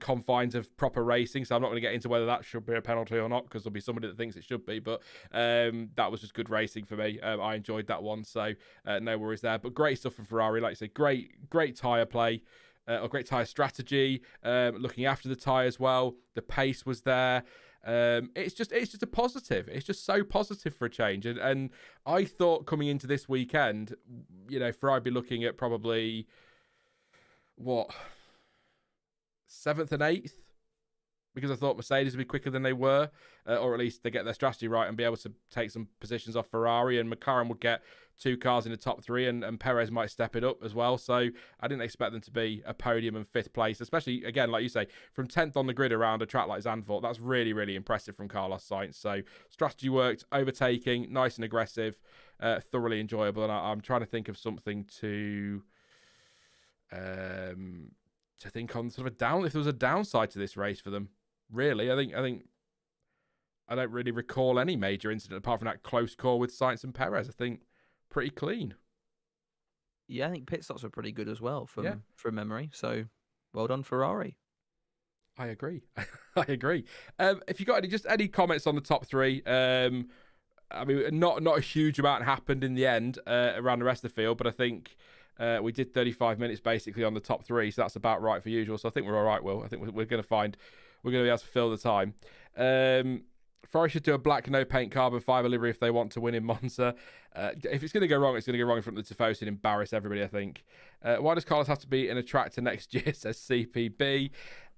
[SPEAKER 1] confines of proper racing. So I'm not going to get into whether that should be a penalty or not because there'll be somebody that thinks it should be. But that was just good racing for me. I enjoyed that one. So no worries there. But great stuff from Ferrari. Like I said, great tyre play. Or great tyre strategy. Looking after the tyre as well. The pace was there. It's just a positive. It's just so positive for a change. And I thought coming into this weekend, Ferrari be looking at probably 7th and 8th, because I thought Mercedes would be quicker than they were, or at least they get their strategy right and be able to take some positions off Ferrari, and McLaren would get 2 cars in the top 3 and Perez might step it up as well. So I didn't expect them to be a podium and 5th place, especially, again, like you say, from 10th on the grid around a track like Zandvoort. That's really, really impressive from Carlos Sainz. So strategy worked, overtaking, nice and aggressive, thoroughly enjoyable. And I'm trying to think of something to To think on sort of if there was a downside to this race for them, really, I think I don't really recall any major incident apart from that close call with Sainz and Perez. I think pretty clean.
[SPEAKER 2] Yeah, I think pit stops were pretty good as well from memory. So well done, Ferrari.
[SPEAKER 1] I agree. I agree. If you got any comments on the top three, I mean, not a huge amount happened in the end around the rest of the field, but I think we did 35 minutes basically on the top three, so that's about right for usual. So I think we're all right, Will. I think we're going to be able to fill the time. Ferrari should do a black no-paint carbon fibre livery if they want to win in Monza. If it's going to go wrong, it's going to go wrong in front of the Tifosi and embarrass everybody, I think. Why does Carlos have to be in a tractor next year, says CPB.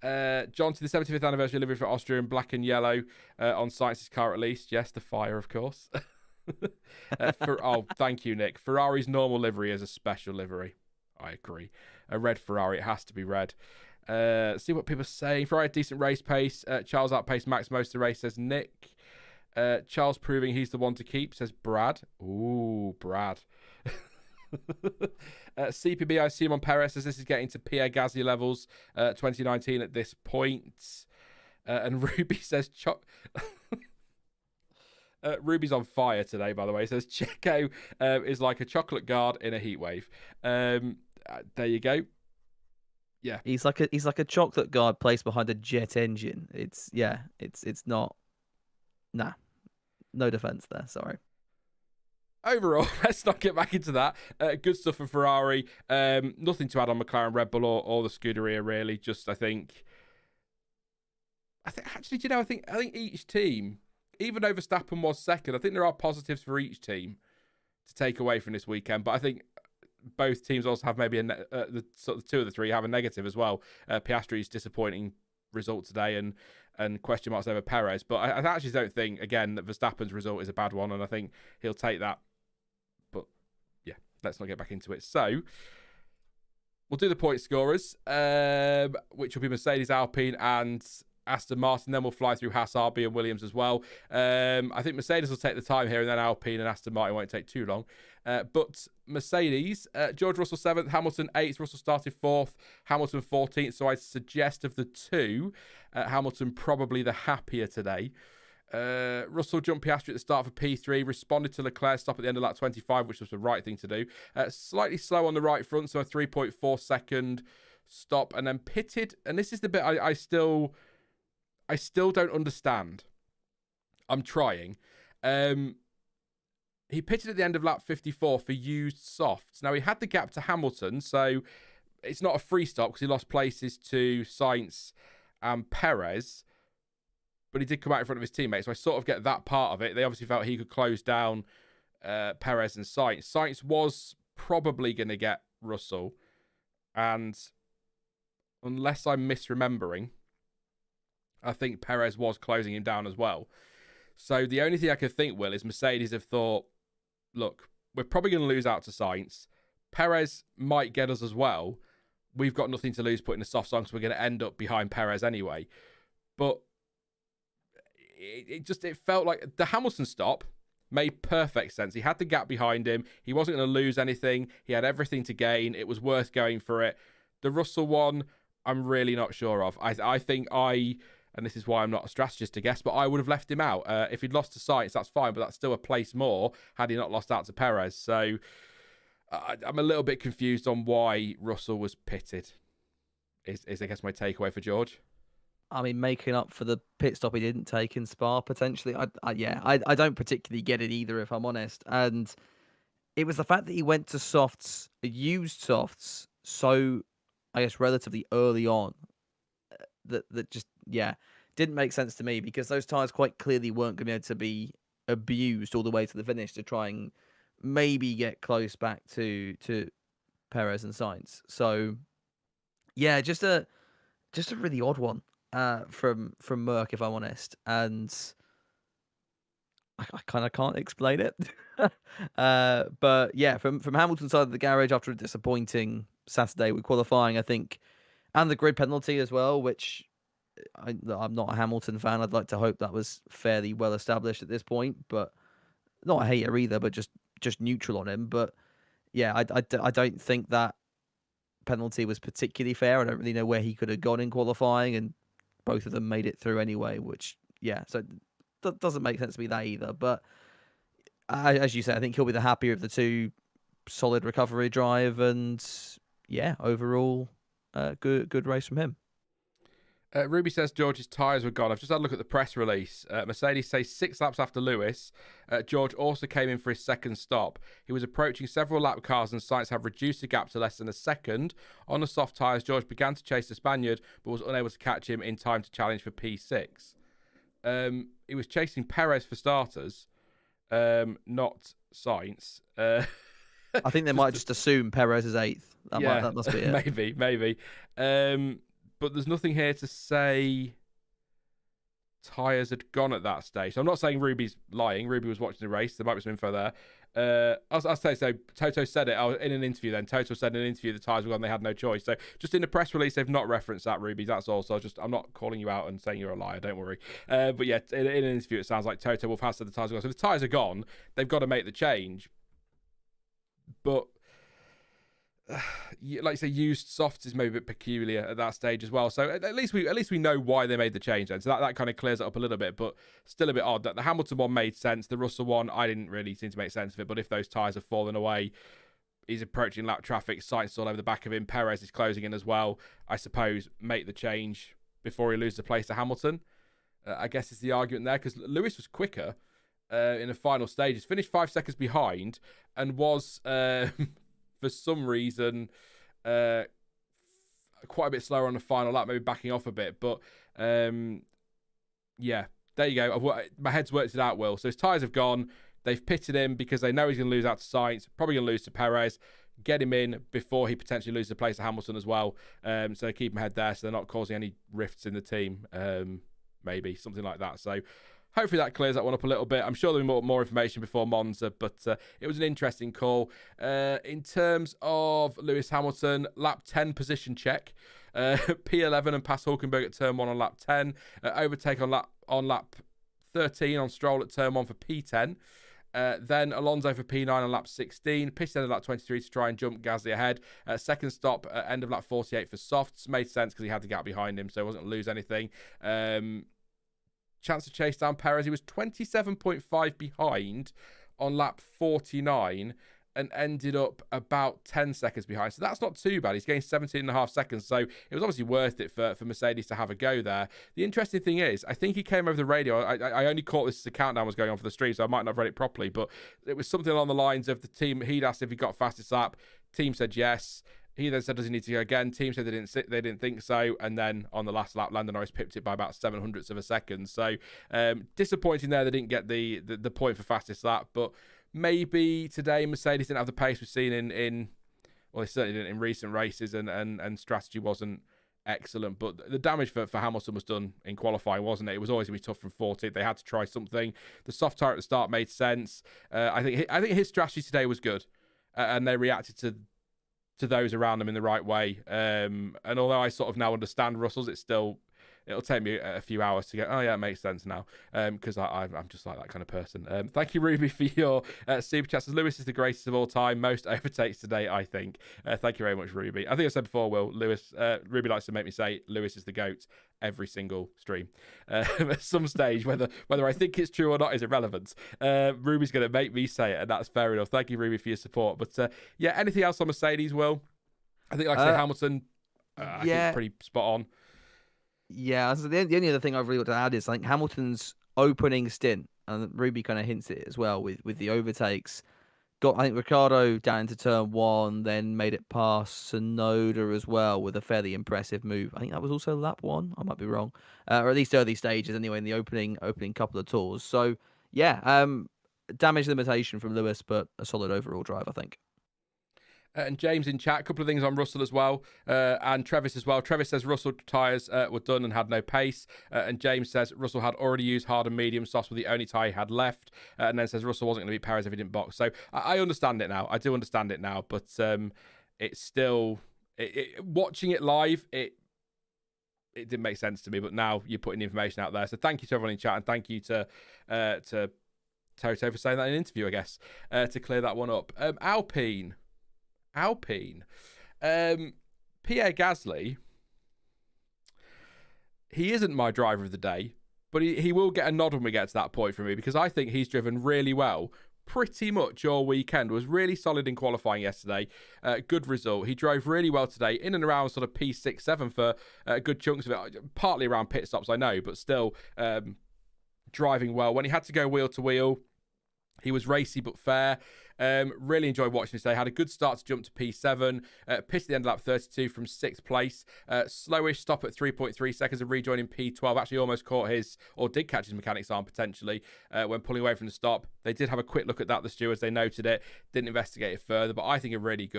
[SPEAKER 1] John, to the 75th anniversary livery for Austria in black and yellow on Sainz's car at least. Yes, the fire, of course. Thank you, Nick. Ferrari's normal livery is a special livery. I agree. A red Ferrari, it has to be red. See what people are saying. Ferrari had decent race pace. Charles outpaced Max most of the race, says Nick. Charles proving he's the one to keep, says Brad. Ooh, Brad. CPB, I assume on Perez, says this is getting to Pierre Gasly levels 2019 at this point. And Ruby says... Ruby's on fire today, by the way. Says Checo is like a chocolate guard in a heat wave. There you go. Yeah,
[SPEAKER 2] he's like a chocolate guard placed behind a jet engine. It's not. Nah, no defense there. Sorry.
[SPEAKER 1] Overall, let's not get back into that. Good stuff for Ferrari. Nothing to add on McLaren, Red Bull, or the Scuderia really. Just I think actually, I think each team, even though Verstappen was second, I think there are positives for each team to take away from this weekend. But I think both teams also have maybe the sort of two of the three have a negative as well. Piastri's disappointing result today and question marks over Perez. But I actually don't think, again, that Verstappen's result is a bad one, and I think he'll take that. But yeah, let's not get back into it. So we'll do the point scorers, which will be Mercedes, Alpine, and Aston Martin. Then we'll fly through Haas, RB, and Williams as well. I think Mercedes will take the time here, and then Alpine and Aston Martin won't take too long. But Mercedes, George Russell 7th, Hamilton 8th, Russell started 4th, Hamilton 14th. So I'd suggest of the two, Hamilton probably the happier today. Russell jumped Piastri at the start for P3, responded to Leclerc's stop at the end of lap 25, which was the right thing to do. Slightly slow on the right front, so a 3.4 second stop, and then pitted. And this is the bit I still don't understand. I'm trying. He pitted at the end of lap 54 for used softs. Now, he had the gap to Hamilton, so it's not a free stop because he lost places to Sainz and Perez, but he did come out in front of his teammates, so I sort of get that part of it. They obviously felt he could close down Perez and Sainz. Sainz was probably going to get Russell, and unless I'm misremembering, I think Perez was closing him down as well. So the only thing I could think, Will, is Mercedes have thought, look, we're probably going to lose out to Sainz. Perez might get us as well. We've got nothing to lose putting the softs on because we're going to end up behind Perez anyway. But it felt like the Hamilton stop made perfect sense. He had the gap behind him. He wasn't going to lose anything. He had everything to gain. It was worth going for it. The Russell one, I'm really not sure of. I think and this is why I'm not a strategist to guess, but I would have left him out. If he'd lost to Sainz, that's fine, but that's still a place more had he not lost out to Perez. So I'm a little bit confused on why Russell was pitted, is I guess my takeaway for George.
[SPEAKER 2] I mean, making up for the pit stop he didn't take in Spa, potentially. I don't particularly get it either, if I'm honest. And it was the fact that he went to softs, used softs, so, I guess, relatively early on, that just, didn't make sense to me, because those tyres quite clearly weren't going to be abused all the way to the finish to try and maybe get close back to Perez and Sainz. So, yeah, just a really odd one from Merck, if I'm honest, and I kind of can't explain it. But yeah, from Hamilton's side of the garage after a disappointing Saturday with qualifying, I think, and the grid penalty as well, which I'm not a Hamilton fan. I'd like to hope that was fairly well established at this point, but not a hater either, but just neutral on him. But yeah, I don't think that penalty was particularly fair. I don't really know where he could have gone in qualifying, and both of them made it through anyway, which, yeah, so that doesn't make sense to me that either. But as you said, I think he'll be the happier of the two. Solid recovery drive, and yeah, overall, good race from him.
[SPEAKER 1] Ruby says George's tyres were gone. I've just had a look at the press release. Mercedes say 6 laps after Lewis. George also came in for his second stop. He was approaching several lap cars, and Sainz have reduced the gap to less than a second. On the soft tyres, George began to chase the Spaniard, but was unable to catch him in time to challenge for P6. He was chasing Perez for starters, not Sainz.
[SPEAKER 2] I think they might just assume Perez is 8th. That must be it.
[SPEAKER 1] Maybe. But there's nothing here to say tyres had gone at that stage. So I'm not saying Ruby's lying. Ruby was watching the race. There might be some info there. I'll say so. Toto said it. I was in an interview then. Toto said in an interview the tyres were gone. They had no choice. So just in the press release, they've not referenced that, Ruby. That's all. So I'm not calling you out and saying you're a liar. Don't worry. But yeah, in an interview, it sounds like Toto Wolff has said the tyres are gone. So if the tyres are gone, they've got to make the change. But like you say, used softs is maybe a bit peculiar at that stage as well. So at least we know why they made the change then. So that kind of clears it up a little bit, but still a bit odd. That the Hamilton one made sense. The Russell one, I didn't really seem to make sense of it. But if those tyres have fallen away, he's approaching lap traffic, Sainz all over the back of him, Perez is closing in as well. I suppose make the change before he loses the place to Hamilton. I guess is the argument there, because Lewis was quicker in the final stages, finished 5 seconds behind, and was for some reason quite a bit slower on the final lap, maybe backing off a bit. But yeah, there you go. My head's worked it out, Will. So his tyres have gone. They've pitted him because they know he's going to lose out to Sainz, probably going to lose to Perez. Get him in before he potentially loses the place to Hamilton as well. So they keep him ahead there, so they're not causing any rifts in the team. Maybe something like that. So hopefully that clears that one up a little bit. I'm sure there'll be more information before Monza, but it was an interesting call. In terms of Lewis Hamilton, lap 10 position check. P11 and pass Hulkenberg at turn 1 on lap 10. Overtake on lap 13 on Stroll at turn 1 for P10. Then Alonso for P9 on lap 16. Pitched end of lap 23 to try and jump Gasly ahead. Second stop end of lap 48 for softs. Made sense because he had the gap behind him, so he wasn't going to lose anything. Chance to chase down Perez. He was 27.5 behind on lap 49 and ended up about 10 seconds behind. So that's not too bad. He's gained 17.5 seconds. So it was obviously worth it for Mercedes to have a go there. The interesting thing is, I think he came over the radio. I only caught this as the countdown was going on for the stream, so I might not have read it properly. But it was something along the lines of the team. He'd asked if he got fastest lap. Team said yes. He then said, does he need to go again? Team said they didn't think so. And then on the last lap, Lando Norris pipped it by about 700ths of a second. So disappointing there. They didn't get the point for fastest lap. But maybe today Mercedes didn't have the pace we've seen well, they certainly didn't in recent races, and strategy wasn't excellent. But the damage for Hamilton was done in qualifying, wasn't it? It was always going to be tough from 14th. They had to try something. The soft tyre at the start made sense. I think his strategy today was good. And they reacted to those around them in the right way. And although I sort of now understand Russell's, it'll take me a few hours to go, oh yeah, it makes sense now. Because I'm just like that kind of person. Thank you, Ruby, for your super chat. Lewis is the greatest of all time. Most overtakes today, I think. Thank you very much, Ruby. I think I said before, Will, Ruby likes to make me say Lewis is the GOAT every single stream. At some stage, whether I think it's true or not is irrelevant. Ruby's going to make me say it, and that's fair enough. Thank you, Ruby, for your support. But yeah, anything else on Mercedes, Will? I think, like I said, Hamilton, I think pretty spot on.
[SPEAKER 2] Yeah, the only other thing I've really got to add is, I think Hamilton's opening stint, and Ruby kind of hints at it as well with the overtakes, got, I think, Ricciardo down into turn 1, then made it past Tsunoda as well with a fairly impressive move. I think that was also lap 1. I might be wrong, or at least early stages anyway in the opening couple of tours. So yeah, damage limitation from Lewis, but a solid overall drive, I think.
[SPEAKER 1] And James in chat, a couple of things on Russell as well, and Travis as well. Travis says Russell tyres were done and had no pace, and James says Russell had already used hard and medium softs were the only tyre he had left, and then says Russell wasn't going to beat Perez if he didn't box. So I understand it now. I do understand it now, but it's still watching it live. It didn't make sense to me, but now you're putting the information out there. So thank you to everyone in chat, and thank you to Toto for saying that in an interview, I guess, to clear that one up. Alpine. Pierre Gasly, he isn't my driver of the day, but he will get a nod when we get to that point from me, because I think he's driven really well pretty much all weekend. Was really solid in qualifying yesterday. Good result. He drove really well today, in and around sort of P6, 7 for good chunks of it, partly around pit stops, I know, but still driving well. When he had to go wheel to wheel, he was racy but fair. Really enjoyed watching this today. Had a good start to jump to P7. Pitted the end of lap 32 from 6th place. Slowish stop at 3.3 seconds and rejoining P12. Actually almost caught his, or did catch his mechanics arm potentially when pulling away from the stop. They did have a quick look at that, the stewards. They noted it. Didn't investigate it further. But I think a really,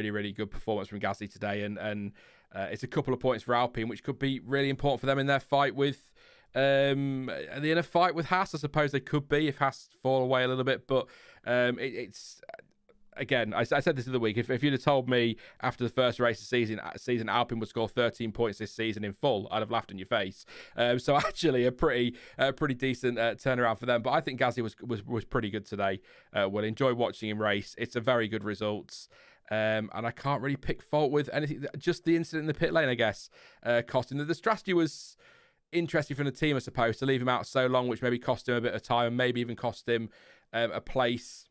[SPEAKER 1] really good performance from Gasly today. And it's a couple of points for Alpine, which could be really important for them in their fight with the inner fight with Haas. I suppose they could be if Haas fall away a little bit, but it's again, I said this the other week, if you'd have told me after the first race of the season Alpine would score 13 points this season in full, I'd have laughed in your face. So actually a pretty decent turnaround for them. But I think Gasly was pretty good today. We'll enjoy watching him race. It's a very good result. And I can't really pick fault with anything, just the incident in the pit lane, I guess, costing. The strategy was interesting from the team, I suppose, to leave him out so long, which maybe cost him a bit of time and maybe even cost him a place.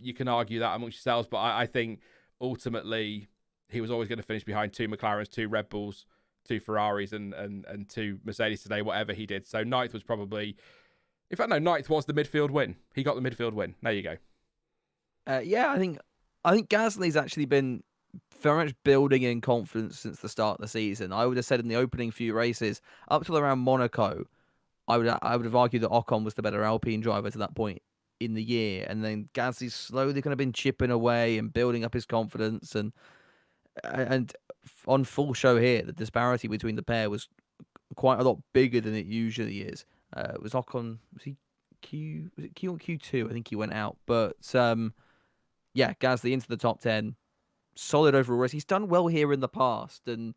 [SPEAKER 1] You can argue that amongst yourselves, but I think ultimately he was always going to finish behind 2 McLarens, 2 Red Bulls, 2 Ferraris and 2 Mercedes today, whatever he did. So ninth was probably, in fact, no, ninth was the midfield win. He got the midfield win. There you go.
[SPEAKER 2] Yeah, I think Gasly's actually been very much building in confidence since the start of the season. I would have said in the opening few races, up till around Monaco, I would have argued that Ocon was the better Alpine driver to that point in the year, and then Gasly's slowly kind of been chipping away and building up his confidence, and on full show here, the disparity between the pair was quite a lot bigger than it usually is. It was Ocon, was it Q or Q2? I think he went out, but yeah, Gasly into the top 10. Solid overall race. He's done well here in the past, and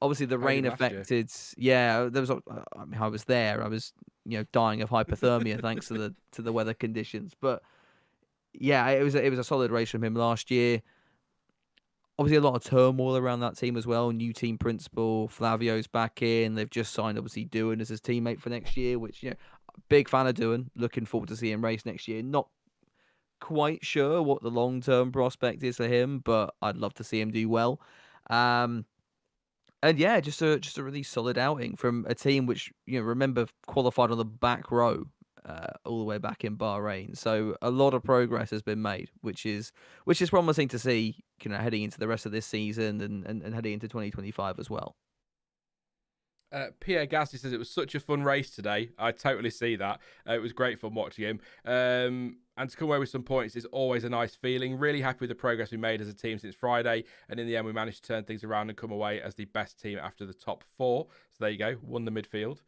[SPEAKER 2] obviously the rain affected. Yeah, there was. I mean, I was there. I was, dying of hypothermia thanks to the weather conditions. But yeah, it was a solid race from him last year. Obviously, a lot of turmoil around that team as well. New team principal, Flavio's back in. They've just signed obviously Doohan as his teammate for next year, which big fan of Doohan. Looking forward to seeing him race next year. Not quite sure what the long-term prospect is for him, but I'd love to see him do well. And yeah, just a really solid outing from a team which, remember, qualified on the back row all the way back in Bahrain. So a lot of progress has been made, which is promising to see, heading into the rest of this season and heading into 2025 as well.
[SPEAKER 1] Pierre Gasly says it was such a fun race today. I totally see that. It was great fun watching him. And to come away with some points is always a nice feeling. Really happy with the progress we made as a team since Friday. And in the end, we managed to turn things around and come away as the best team after the top 4. So there you go. Won the midfield.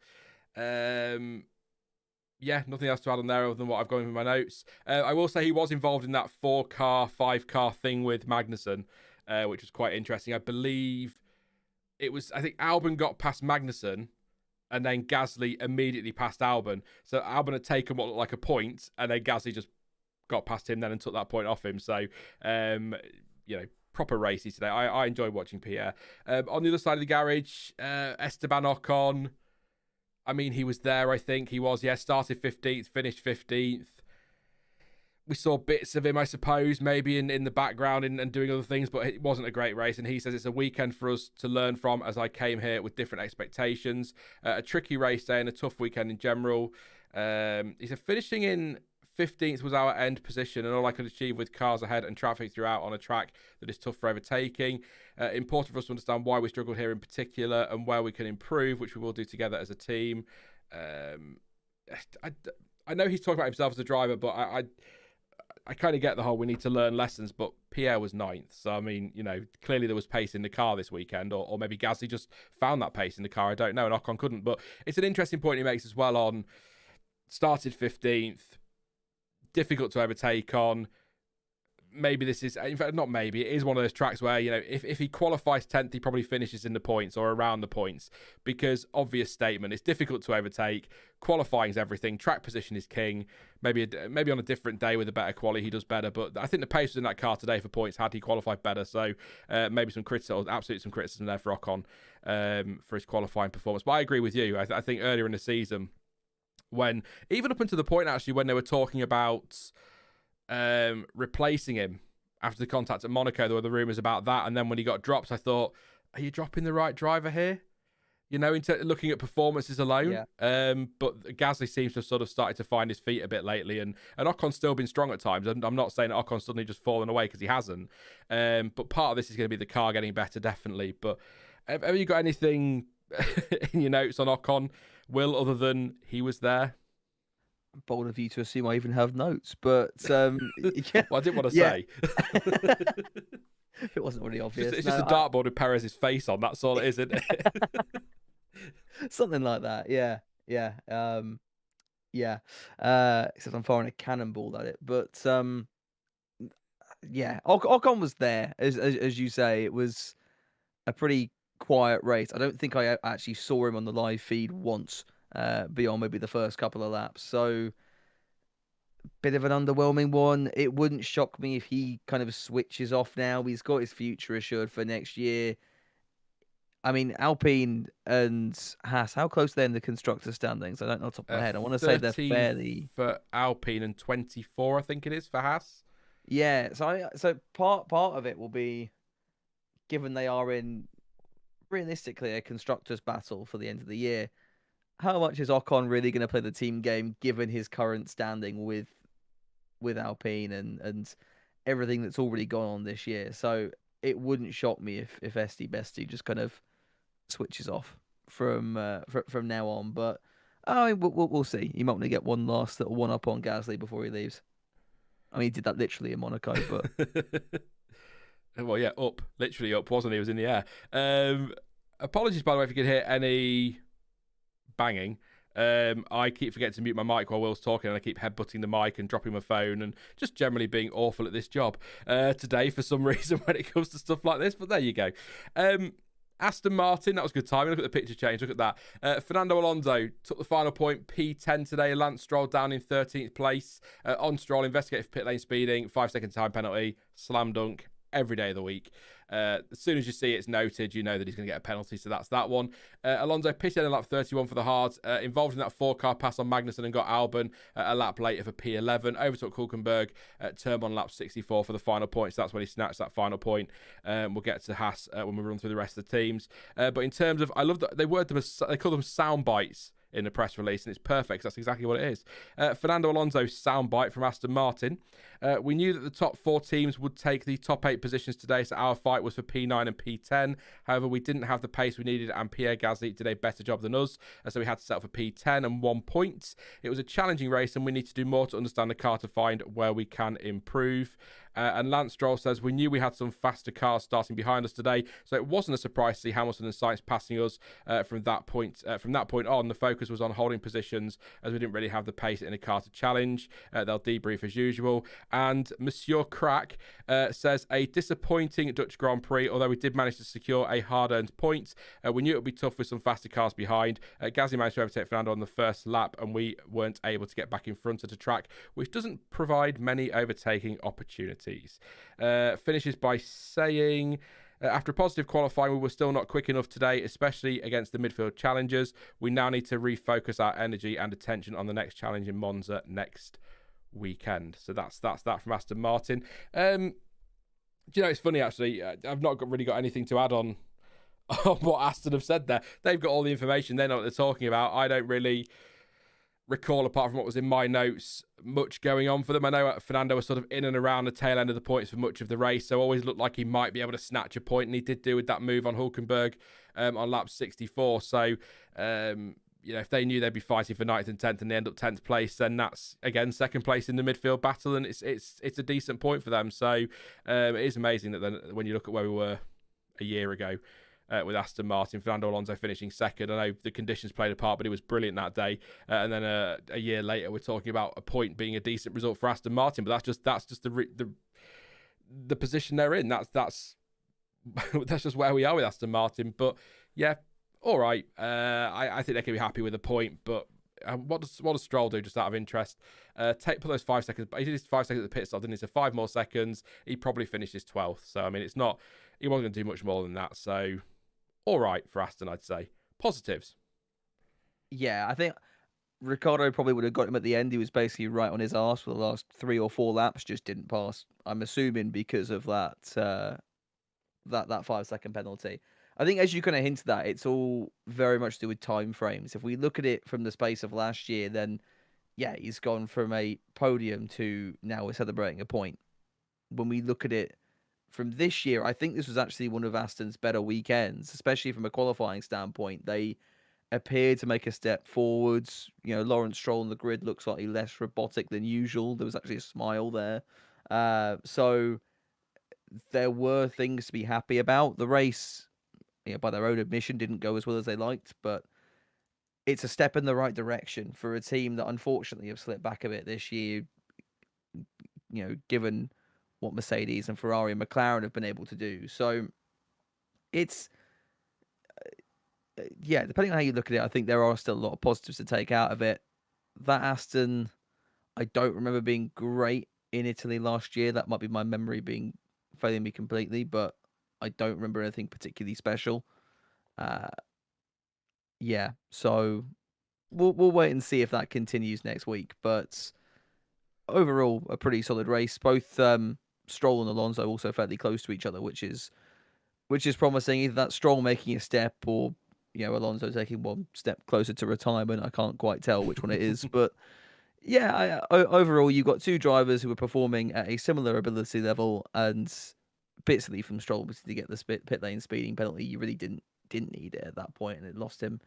[SPEAKER 1] Yeah, nothing else to add on there other than what I've got in my notes. I will say he was involved in that 4-car, 5-car thing with Magnussen, which was quite interesting. I believe I think Albon got past Magnussen, and then Gasly immediately passed Albon. So Albon had taken what looked like a point, and then Gasly just got past him then and took that point off him. So, proper racy today. I enjoyed watching Pierre. On the other side of the garage, Esteban Ocon, I mean, he was there, I think. He was, started 15th, finished 15th. We saw bits of him, I suppose, maybe in the background and doing other things, but it wasn't a great race. And he says it's a weekend for us to learn from, as I came here with different expectations. A tricky race day and a tough weekend in general. He said finishing in 15th was our end position, and all I could achieve with cars ahead and traffic throughout on a track that is tough for overtaking. Important for us to understand why we struggled here in particular and where we can improve, which we will do together as a team. I know he's talking about himself as a driver, but I kind of get the whole we need to learn lessons, but Pierre was 9th. So, I mean, clearly there was pace in the car this weekend, or maybe Gasly just found that pace in the car. I don't know, and Ocon couldn't. But it's an interesting point he makes as well on started 15th, difficult to overtake on, maybe this is, in fact, not maybe, it is one of those tracks where, if he qualifies 10th, he probably finishes in the points or around the points, because obvious statement, it's difficult to overtake. Qualifying is everything. Track position is king. Maybe on a different day with a better quality, he does better. But I think the pace was in that car today for points had he qualified better. So maybe some criticism there for Ocon for his qualifying performance. But I agree with you. I think earlier in the season, when even up until the point actually when they were talking about replacing him after the contact at Monaco, there were the rumours about that, and then when he got dropped, I thought, are you dropping the right driver here? Looking at performances alone.
[SPEAKER 2] Yeah.
[SPEAKER 1] But Gasly seems to have sort of started to find his feet a bit lately, and Ocon's still been strong at times. I'm not saying that Ocon's suddenly just fallen away, because he hasn't. But part of this is going to be the car getting better, definitely. But have you got anything in your notes on Ocon, Will, other than he was there?
[SPEAKER 2] Bold of you to assume I even have notes, but yeah.
[SPEAKER 1] Well, I didn't want to say.
[SPEAKER 2] If it wasn't already obvious.
[SPEAKER 1] It's just a dartboard with Perez's face on. That's all it is, isn't it?
[SPEAKER 2] Something like that. Yeah. Except I'm firing a cannonball at it. But yeah, Ocon was there, as you say. It was a pretty quiet race. I don't think I actually saw him on the live feed once, beyond maybe the first couple of laps. So, bit of an underwhelming one. It wouldn't shock me if he kind of switches off now. He's got his future assured for next year. I mean, Alpine and Haas, how close are they in the constructor standings? I don't know off the top of my head. I want to say they're fairly...
[SPEAKER 1] for Alpine and 24, I think it is, for Haas.
[SPEAKER 2] Yeah, so part of it will be, given they are in, realistically, a constructors battle for the end of the year, how much is Ocon really going to play the team game, given his current standing with Alpine and everything that's already gone on this year? So it wouldn't shock me if Esti Bestie just kind of switches off from now on. But we'll see. He might want to get one last little one up on Gasly before he leaves. I mean, he did that literally in Monaco, but
[SPEAKER 1] well, yeah, literally up, wasn't he? He was in the air. Apologies, by the way, if you could hear any banging. I keep forgetting to mute my mic while Will's talking, and I keep headbutting the mic and dropping my phone and just generally being awful at this job today for some reason when it comes to stuff like this. But there you go. Aston Martin, that was good timing. Look at the picture change. Look at that. Fernando Alonso took the final point, P10 today. Lance Stroll down in 13th place. On Stroll, investigated for pit lane speeding, 5-second time penalty, slam dunk every day of the week. As soon as you see it's noted, you know that he's going to get a penalty, so that's that one. Alonso pitted in lap 31 for the hards, involved in that 4-car pass on Magnussen and got Albon a lap later for P11, overtook Hülkenberg at turn on lap 64 for the final point, so that's when he snatched that final point. We'll get to Haas when we run through the rest of the teams. But in terms of, I love that they call them sound bites in the press release, and it's perfect. That's exactly what it is. Fernando Alonso's soundbite from Aston Martin. We knew that the top 4 teams would take the top 8 positions today, so our fight was for P9 and P10. However, we didn't have the pace we needed, and Pierre Gasly did a better job than us, so we had to settle for P10 and 1 point. It was a challenging race, and we need to do more to understand the car to find where we can improve. And Lance Stroll says, we knew we had some faster cars starting behind us today, so it wasn't a surprise to see Hamilton and Sainz passing us from that point on. The focus was on holding positions, as we didn't really have the pace in the car to challenge. They'll debrief as usual. And Monsieur Crack says, a disappointing Dutch Grand Prix, although we did manage to secure a hard-earned point. We knew it would be tough with some faster cars behind. Gasly managed to overtake Fernando on the first lap, and we weren't able to get back in front of the track, which doesn't provide many overtaking opportunities. Finishes by saying, after a positive qualifying, we were still not quick enough today, especially against the midfield challengers. We now need to refocus our energy and attention on the next challenge in Monza next weekend. So that's that from Aston Martin. Do you know, it's funny actually, I've not really got anything to add on what Aston have said there. They've got all the information, they know what they're talking about. I don't really recall, apart from what was in my notes, much going on for them. I know Fernando was sort of in and around the tail end of the points for much of the race, so always looked like he might be able to snatch a point, and he did do with that move on Hülkenberg on lap 64. So, if they knew they'd be fighting for 9th and 10th and they end up 10th place, then that's, again, second place in the midfield battle, and it's a decent point for them. So it is amazing that then, when you look at where we were a year ago, with Aston Martin, Fernando Alonso finishing second. I know the conditions played a part, but he was brilliant that day. And then a year later, we're talking about a point being a decent result for Aston Martin. But that's just the position they're in. That's that's just where we are with Aston Martin. But yeah, all right. I think they can be happy with a point. But what does Stroll do, just out of interest? Put those 5 seconds. He did his 5 seconds at the pit stop, didn't he? So 5 more seconds. He probably finished his 12th. So I mean, it's not. He wasn't going to do much more than that. So all right for Aston, I'd say. Positives.
[SPEAKER 2] Yeah, I think Ricciardo probably would have got him at the end. He was basically right on his arse for the last 3 or 4 laps, just didn't pass. I'm assuming because of that that 5-second penalty. I think, as you kind of hinted at, it's all very much to do with time frames. If we look at it from the space of last year, then yeah, he's gone from a podium to now we're celebrating a point. When we look at it from this year, I think this was actually one of Aston's better weekends, especially from a qualifying standpoint. They appeared to make a step forwards. You know, Lawrence Stroll on the grid looks slightly less robotic than usual. There was actually a smile there. So there were things to be happy about. The race, by their own admission, didn't go as well as they liked, but it's a step in the right direction for a team that unfortunately have slipped back a bit this year, given what Mercedes and Ferrari and McLaren have been able to do. So it's, depending on how you look at it, I think there are still a lot of positives to take out of it. That Aston, I don't remember being great in Italy last year. That might be my memory failing me completely, but I don't remember anything particularly special. So we'll wait and see if that continues next week. But overall, a pretty solid race. Both Stroll and Alonso also fairly close to each other, which is promising. Either that Stroll making a step, or Alonso taking one step closer to retirement. I can't quite tell which one it is, but yeah, overall, you've got 2 drivers who are performing at a similar ability level, and basically from Stroll to get the pit lane speeding penalty, you really didn't need it at that point, and it lost him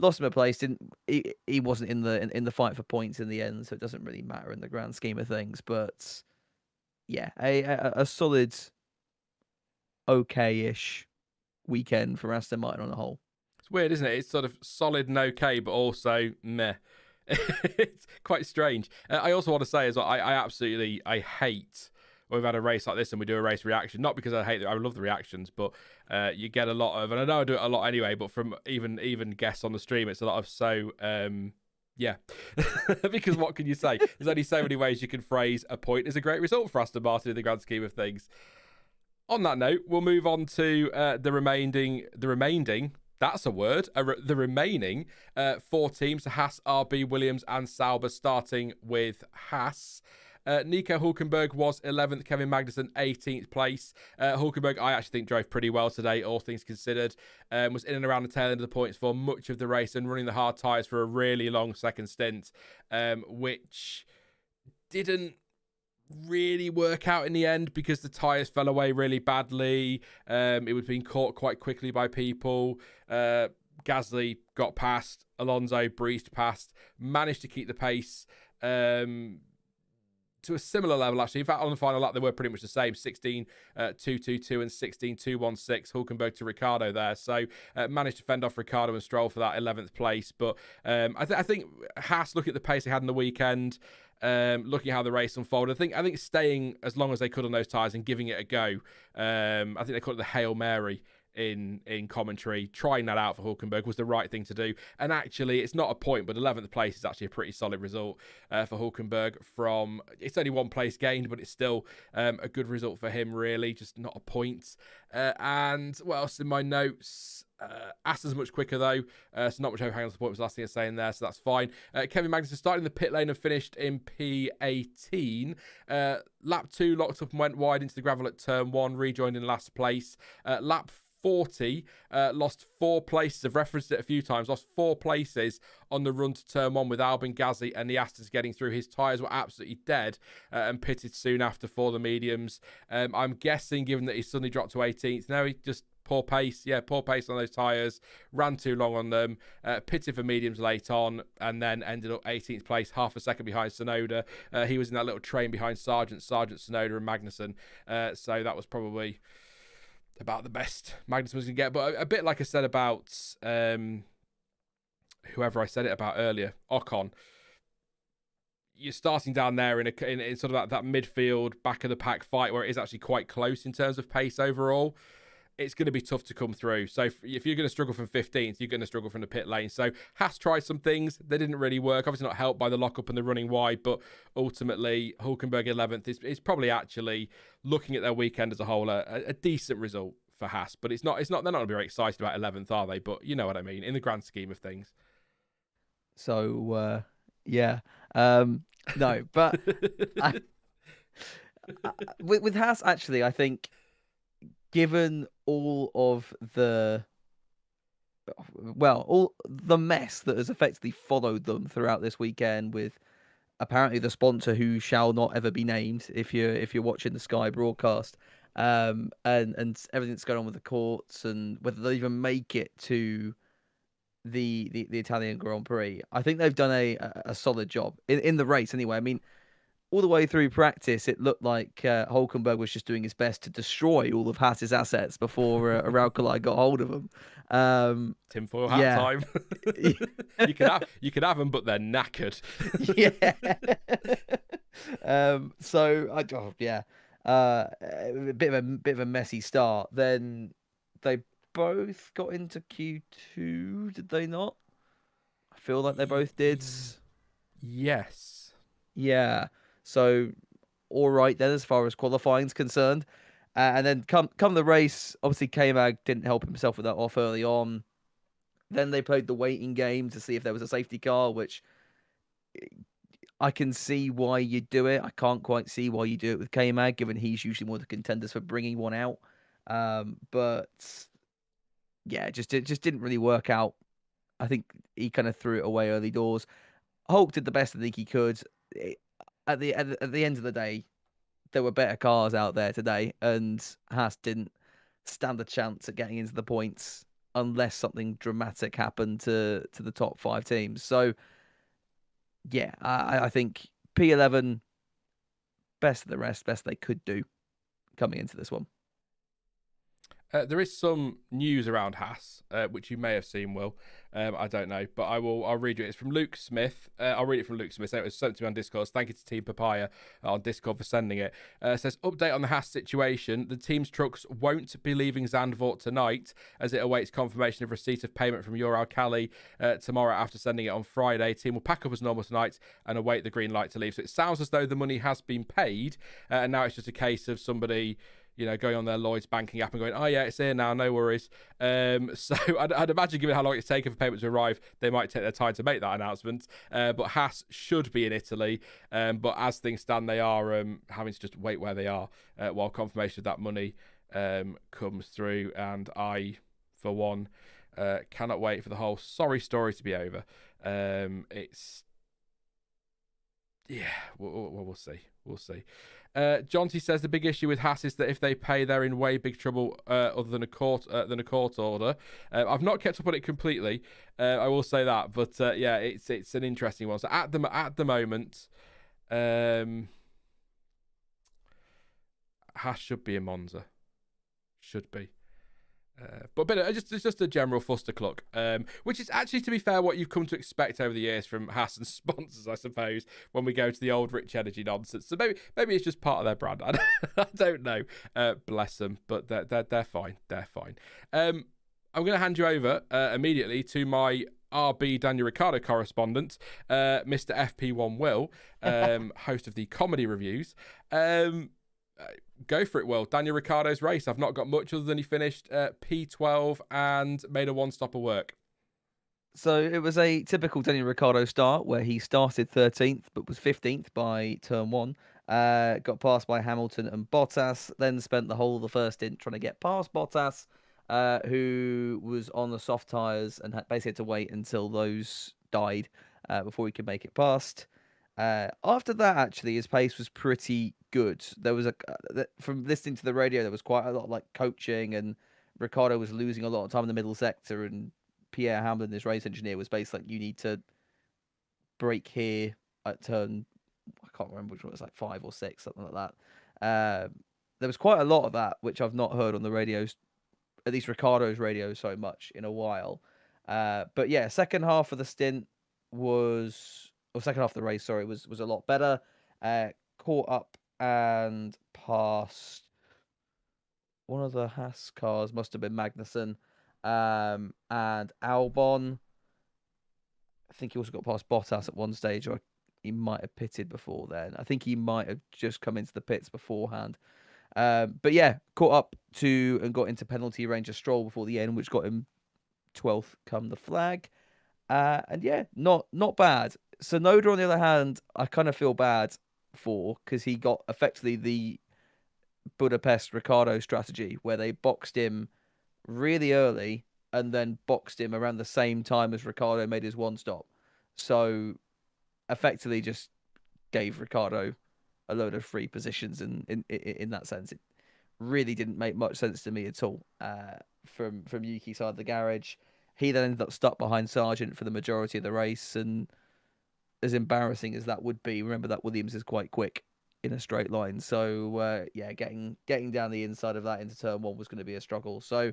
[SPEAKER 2] a place. He wasn't in the fight for points in the end, so it doesn't really matter in the grand scheme of things. But yeah, a solid, okay-ish weekend for Aston Martin on the whole.
[SPEAKER 1] It's weird, isn't it? It's sort of solid and okay, but also meh. It's quite strange. I also want to say as well, I hate when we've had a race like this and we do a race reaction. Not because I love the reactions, but you get a lot of, and I know I do it a lot anyway, but from even guests on the stream, it's a lot of because what can you say? There's only so many ways you can phrase a point is a great result for Aston Martin in the grand scheme of things. On that note, we'll move on to the remaining. That's a word. The remaining 4 teams: Haas, RB, Williams, and Sauber. Starting with Haas. Nico Hülkenberg was 11th. Kevin Magnussen 18th place. Hülkenberg, I actually think, drove pretty well today, all things considered. Was in and around the tail end of the points for much of the race and running the hard tyres for a really long second stint, which didn't really work out in the end because the tyres fell away really badly. It was being caught quite quickly by people. Gasly got past. Alonso breezed past. Managed to keep the pace to a similar level, actually. In fact, on the final lap, they were pretty much the same. 16.222 and 16.216. Hülkenberg to Ricciardo there. So managed to fend off Ricciardo and Stroll for that 11th place. But I think Haas, look at the pace they had in the weekend. Looking at how the race unfolded, I think staying as long as they could on those tyres and giving it a go. I think they called it the Hail Mary in commentary. Trying that out for Hülkenberg was the right thing to do. And actually, it's not a point, but 11th place is actually a pretty solid result for Hülkenberg. It's only 1 place gained, but it's still a good result for him, really. Just not a point. And what else in my notes? Aston's much quicker though, so not much overhang on the point was the last thing I was saying there, so that's fine. Kevin Magnussen started in the pit lane and finished in P18. Lap 2 locked up and went wide into the gravel at turn 1, rejoined in last place. Lap 40, lost 4 places. I've referenced it a few times. Lost 4 places on the run to turn 1 with Albon, Gasly and the Astons getting through. His tyres were absolutely dead and pitted soon after for the mediums. I'm guessing, given that he suddenly dropped to 18th, now he just poor pace on those tyres, ran too long on them, pitted for mediums late on, and then ended up 18th place, half a second behind Tsunoda. He was in that little train behind Sargeant, Tsunoda and Magnussen, so that was probably about the best Magnussen was going to get. But a bit like I said about whoever I said it about earlier, Ocon, you're starting down there in sort of that midfield, back of the pack fight where it is actually quite close in terms of pace overall. It's going to be tough to come through. So if you're going to struggle from 15th, you're going to struggle from the pit lane. So Haas tried some things. They didn't really work. Obviously not helped by the lockup and the running wide, but ultimately Hulkenberg 11th is probably actually, looking at their weekend as a whole, a decent result for Haas. But it's not. They're not going to be very excited about 11th, are they? But you know what I mean, in the grand scheme of things.
[SPEAKER 2] So, yeah. No, but with Haas, actually, I think, given all the mess that has effectively followed them throughout this weekend, with apparently the sponsor who shall not ever be named if you're watching the Sky broadcast, and everything that's going on with the courts and whether they even make it to the Italian Grand Prix, I think they've done a solid job in the race anyway. I mean, all the way through practice, it looked like Hulkenberg was just doing his best to destroy all of Haas's assets before Raikkonen got hold of them.
[SPEAKER 1] Tinfoil hat time. you can have them, but they're knackered.
[SPEAKER 2] Yeah. A bit of a messy start. Then they both got into Q2, did they not? I feel like they both did.
[SPEAKER 1] Yes.
[SPEAKER 2] Yeah. So, all right then, as far as qualifying's concerned. And then come the race, obviously K-Mag didn't help himself with that off early on. Then they played the waiting game to see if there was a safety car, which I can see why you do it. I can't quite see why you do it with K-Mag, given he's usually one of the contenders for bringing one out. But yeah, it just didn't really work out. I think he kind of threw it away early doors. Hulk did the best I think he could. At the end of the day, there were better cars out there today, and Haas didn't stand a chance at getting into the points unless something dramatic happened to the top 5 teams. So, yeah, I think P11, best of the rest, best they could do coming into this one.
[SPEAKER 1] There is some news around Haas, which you may have seen, Will. I don't know, but I'll read you. It's from Luke Smith. I'll read it from Luke Smith. It was sent to me on Discord. Thank you to Team Papaya on Discord for sending it. It says, update on the Haas situation. The team's trucks won't be leaving Zandvoort tonight as it awaits confirmation of receipt of payment from Uralkali tomorrow after sending it on Friday. Team will pack up as normal tonight and await the green light to leave. So it sounds as though the money has been paid, and now it's just a case of somebody, going on their Lloyd's banking app and going, oh yeah, it's here now, no worries. So I'd imagine, given how long it's taken for payment to arrive, they might take their time to make that announcement. But Haas should be in Italy. But as things stand, they are having to just wait where they are while confirmation of that money comes through. And I, for one, cannot wait for the whole sorry story to be over. We'll see. We'll see. Jonty says the big issue with Haas is that if they pay, they're in way big trouble. Other than a court order. I've not kept up on it completely. I will say that, but yeah, it's an interesting one. So at the moment, Haas should be in Monza. Should be. But it's just a general fustercluck, which is actually, to be fair, what you've come to expect over the years from Haas and sponsors, I suppose, when we go to the old Rich Energy nonsense. So maybe it's just part of their brand. I don't know. Bless them, but they're fine. They're fine. I'm going to hand you over immediately to my RB Daniel Ricciardo correspondent, Mr. FP1 Will, host of the comedy reviews. Go for it, Will. Daniel Ricciardo's race. I've not got much other than he finished P12 and made a one-stopper work.
[SPEAKER 2] So it was a typical Daniel Ricciardo start where he started 13th but was 15th by turn 1. Got passed by Hamilton and Bottas, then spent the whole of the first stint trying to get past Bottas, who was on the soft tyres and basically had to wait until those died before he could make it past. After that, actually, his pace was pretty good. There was from listening to the radio, there was quite a lot of like coaching, and Ricciardo was losing a lot of time in the middle sector, and Pierre Hamlin, this race engineer, was basically like, you need to brake here at turn, I can't remember which one, it was like 5 or 6, something like that. There was quite a lot of that, which I've not heard on the radios, at least Ricciardo's radio, so much in a while. But yeah, second half of the stint was or second half of the race, sorry, was a lot better. Caught up and passed one of the Haas cars, must have been Magnussen, and Albon. I think he also got past Bottas at one stage, or he might have pitted before then. I think he might have just come into the pits beforehand. But yeah, caught up to and got into penalty range of Stroll before the end, which got him 12th come the flag. And yeah, not bad. Tsunoda, on the other hand, I kind of feel bad for, because he got effectively the Budapest Ricciardo strategy, where they boxed him really early and then boxed him around the same time as Ricciardo made his one stop. So effectively just gave Ricciardo a load of free positions, and in that sense, it really didn't make much sense to me at all. From Yuki's side of the garage, he then ended up stuck behind Sargeant for the majority of the race, and as embarrassing as that would be, remember that Williams is quite quick in a straight line. So yeah, getting down the inside of that into turn one was going to be a struggle. So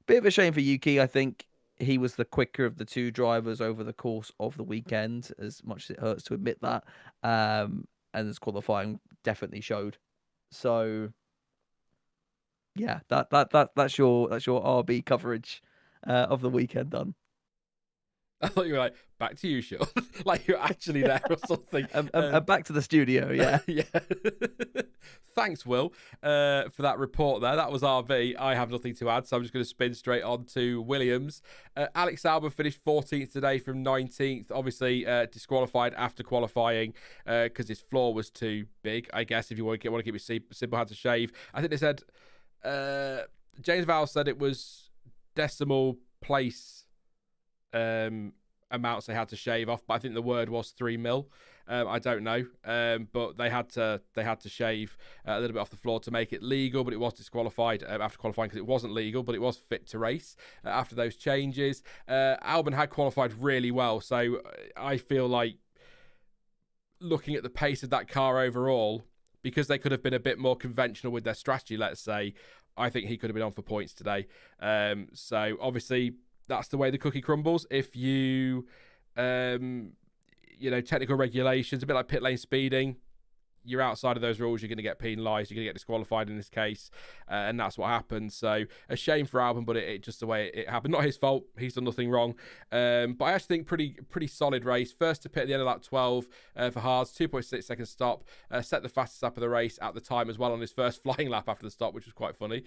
[SPEAKER 2] bit of a shame for Yuki. I think he was the quicker of the two drivers over the course of the weekend, as much as it hurts to admit that. And his qualifying definitely showed. So yeah, that's your RB coverage of the weekend done.
[SPEAKER 1] I thought you were like, back to you, Sean. Like you're actually there or something.
[SPEAKER 2] Back to the studio, yeah.
[SPEAKER 1] Yeah. Thanks, Will, for that report there. That was RB. I have nothing to add, so I'm just going to spin straight on to Williams. Alex Albon finished 14th today from 19th. Obviously, disqualified after qualifying because his floor was too big, I guess, if you want to keep it simple, had to shave. I think they said, James Vowles said it was decimal place amounts they had to shave off, but I think the word was 3 mil. I don't know, but they had to shave a little bit off the floor to make it legal, but it was disqualified after qualifying because it wasn't legal, but it was fit to race after those changes. Albon had qualified really well, so I feel like looking at the pace of that car overall, because they could have been a bit more conventional with their strategy, let's say, I think he could have been on for points today. So obviously that's the way the cookie crumbles. If you, technical regulations, a bit like pit lane speeding, you're outside of those rules, you're going to get penalised, you're going to get disqualified in this case, and that's what happened. So a shame for Albon, but it just the way it happened. Not his fault, he's done nothing wrong. But I actually think pretty solid race. First to pit at the end of lap 12 for Haas, 2.6 seconds stop, set the fastest lap of the race at the time as well on his first flying lap after the stop, which was quite funny.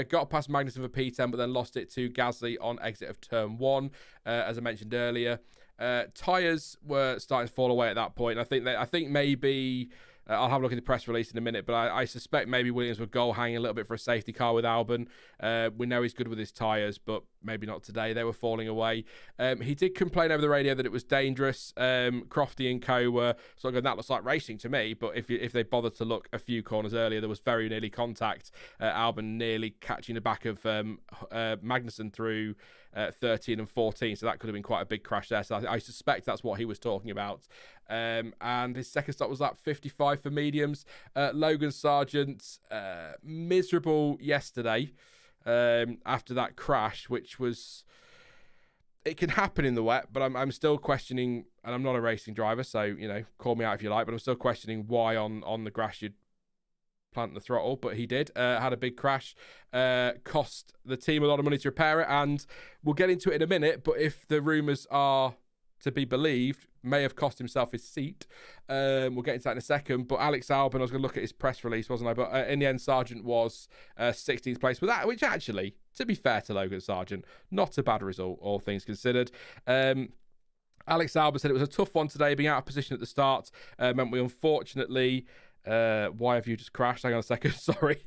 [SPEAKER 1] Got past Magnussen for P10, but then lost it to Gasly on exit of turn 1, as I mentioned earlier. Tyres were starting to fall away at that point. I think maybe I'll have a look at the press release in a minute, but I suspect maybe Williams would goal hanging a little bit for a safety car with Albon. We know he's good with his tyres, but maybe not today. They were falling away. He did complain over the radio that it was dangerous. Crofty and co were sort of going, that looks like racing to me, but if they bothered to look a few corners earlier, there was very nearly contact. Albon nearly catching the back of Magnussen through 13 and 14, so that could have been quite a big crash there. So I suspect that's what he was talking about. And his second stop was lap 55 for mediums. Logan Sargeant, miserable yesterday after that crash, which was... It can happen in the wet, but I'm still questioning, and I'm not a racing driver, so, call me out if you like, but I'm still questioning why on the grass you'd plant the throttle, but he did. Had a big crash, cost the team a lot of money to repair it, and we'll get into it in a minute, but if the rumours are to be believed, may have cost himself his seat. We'll get into that in a second, but Alex Albon, I was going to look at his press release, wasn't I? But in the end, Sargeant was 16th place with that, which actually, to be fair to Logan Sargeant, not a bad result, all things considered. Alex Albon said it was a tough one today, being out of position at the start. Meant we unfortunately... why have you just crashed? Hang on a second. Sorry.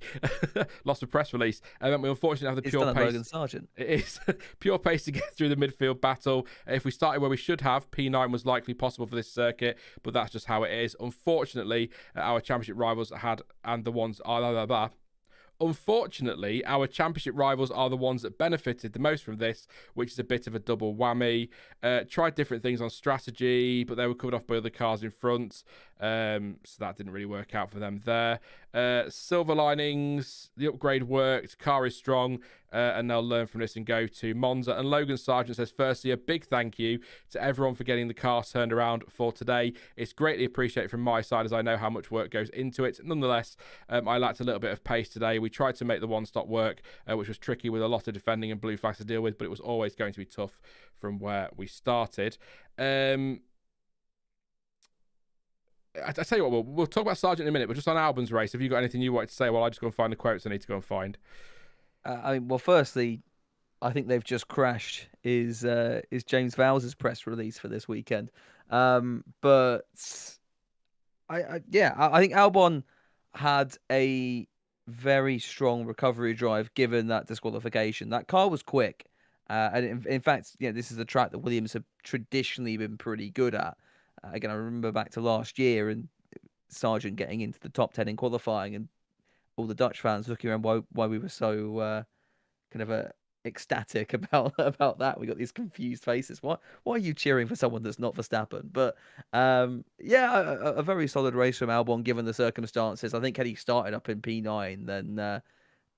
[SPEAKER 1] Lost a press release. Meant we unfortunately have the pure pace.
[SPEAKER 2] Logan Sargeant.
[SPEAKER 1] It is pure pace to get through the midfield battle. If we started where we should have, P9 was likely possible for this circuit, but that's just how it is. Unfortunately, our championship rivals Unfortunately, our championship rivals are the ones that benefited the most from this, which is a bit of a double whammy. Tried different things on strategy, but they were covered off by other cars in front, so that didn't really work out for them there. Silver linings, the upgrade worked, car is strong, and they'll learn from this and go to Monza. And Logan Sargeant says, firstly, a big thank you to everyone for getting the car turned around for today. It's greatly appreciated from my side, as I know how much work goes into it. Nonetheless, I lacked a little bit of pace today. We tried to make the one-stop work, which was tricky with a lot of defending and blue flags to deal with, but it was always going to be tough from where we started. I tell you what, we'll talk about Sargeant in a minute, but just on Albon's race, have you got anything you wanted to say while I just go and find the quotes I need to go and find?
[SPEAKER 2] Well, firstly, I think they've just crashed is James Vowles' press release for this weekend. But I think Albon had a very strong recovery drive given that disqualification. That car was quick. And in fact, this is a track that Williams have traditionally been pretty good at. Again, I remember back to last year and Sargeant getting into the top 10 in qualifying, and all the Dutch fans looking around why we were so kind of ecstatic about that. We got these confused faces. Why are you cheering for someone that's not Verstappen? But a very solid race from Albon given the circumstances. I think had he started up in P9, then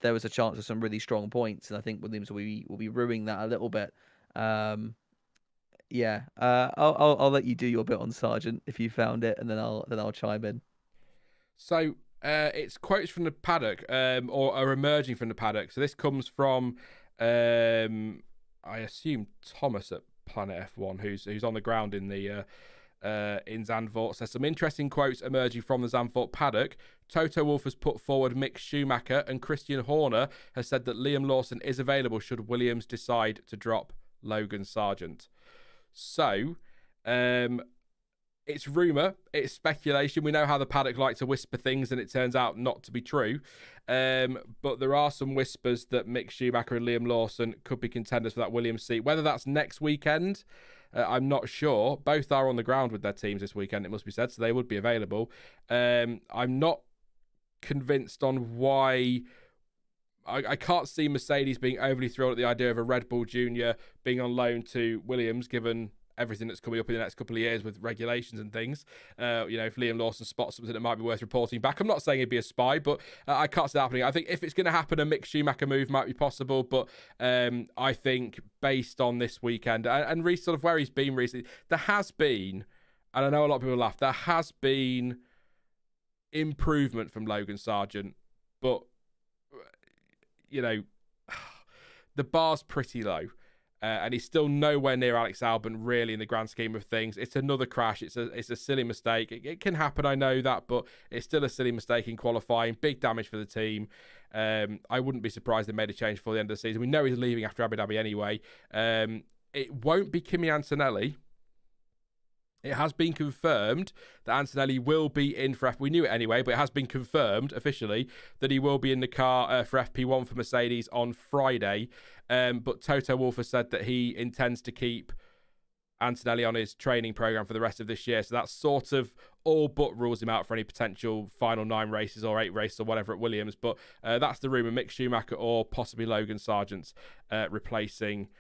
[SPEAKER 2] there was a chance of some really strong points, and I think Williams will be ruining that a little bit. I'll let you do your bit on Sargeant if you found it, and then I'll chime in.
[SPEAKER 1] So it's quotes from the paddock, or are emerging from the paddock. So this comes from, I assume Thomas at Planet F1, who's on the ground in the in Zandvoort. Says some interesting quotes emerging from the Zandvoort paddock. Toto Wolff has put forward Mick Schumacher, and Christian Horner has said that Liam Lawson is available should Williams decide to drop Logan Sargeant. So, it's rumour, it's speculation. We know how the paddock like to whisper things, and it turns out not to be true. But there are some whispers that Mick Schumacher and Liam Lawson could be contenders for that Williams seat. Whether that's next weekend, I'm not sure. Both are on the ground with their teams this weekend, it must be said, so they would be available. I'm not convinced on why. I can't see Mercedes being overly thrilled at the idea of a Red Bull Junior being on loan to Williams, given everything that's coming up in the next couple of years with regulations and things. If Liam Lawson spots something that might be worth reporting back, I'm not saying he'd be a spy, but I can't see that happening. I think if it's going to happen, a Mick Schumacher move might be possible, but I think based on this weekend and sort of where he's been recently, there has been, and I know a lot of people laugh, there has been improvement from Logan Sargeant, but the bar's pretty low, and he's still nowhere near Alex Albon really in the grand scheme of things. It's another crash. It's a silly mistake. It can happen, I know that, but it's still a silly mistake in qualifying. Big damage for the team. I wouldn't be surprised they made a change before the end of the season. We know he's leaving after Abu Dhabi anyway. It won't be Kimi Antonelli. It has been confirmed that Antonelli will be in for we knew it anyway, but it has been confirmed officially that he will be in the car for FP1 for Mercedes on Friday. But Toto Wolff has said that he intends to keep Antonelli on his training program for the rest of this year. So that sort of all but rules him out for any potential final 9 races or 8 races or whatever at Williams. But that's the rumour. Mick Schumacher or possibly Logan Sargeant replacing...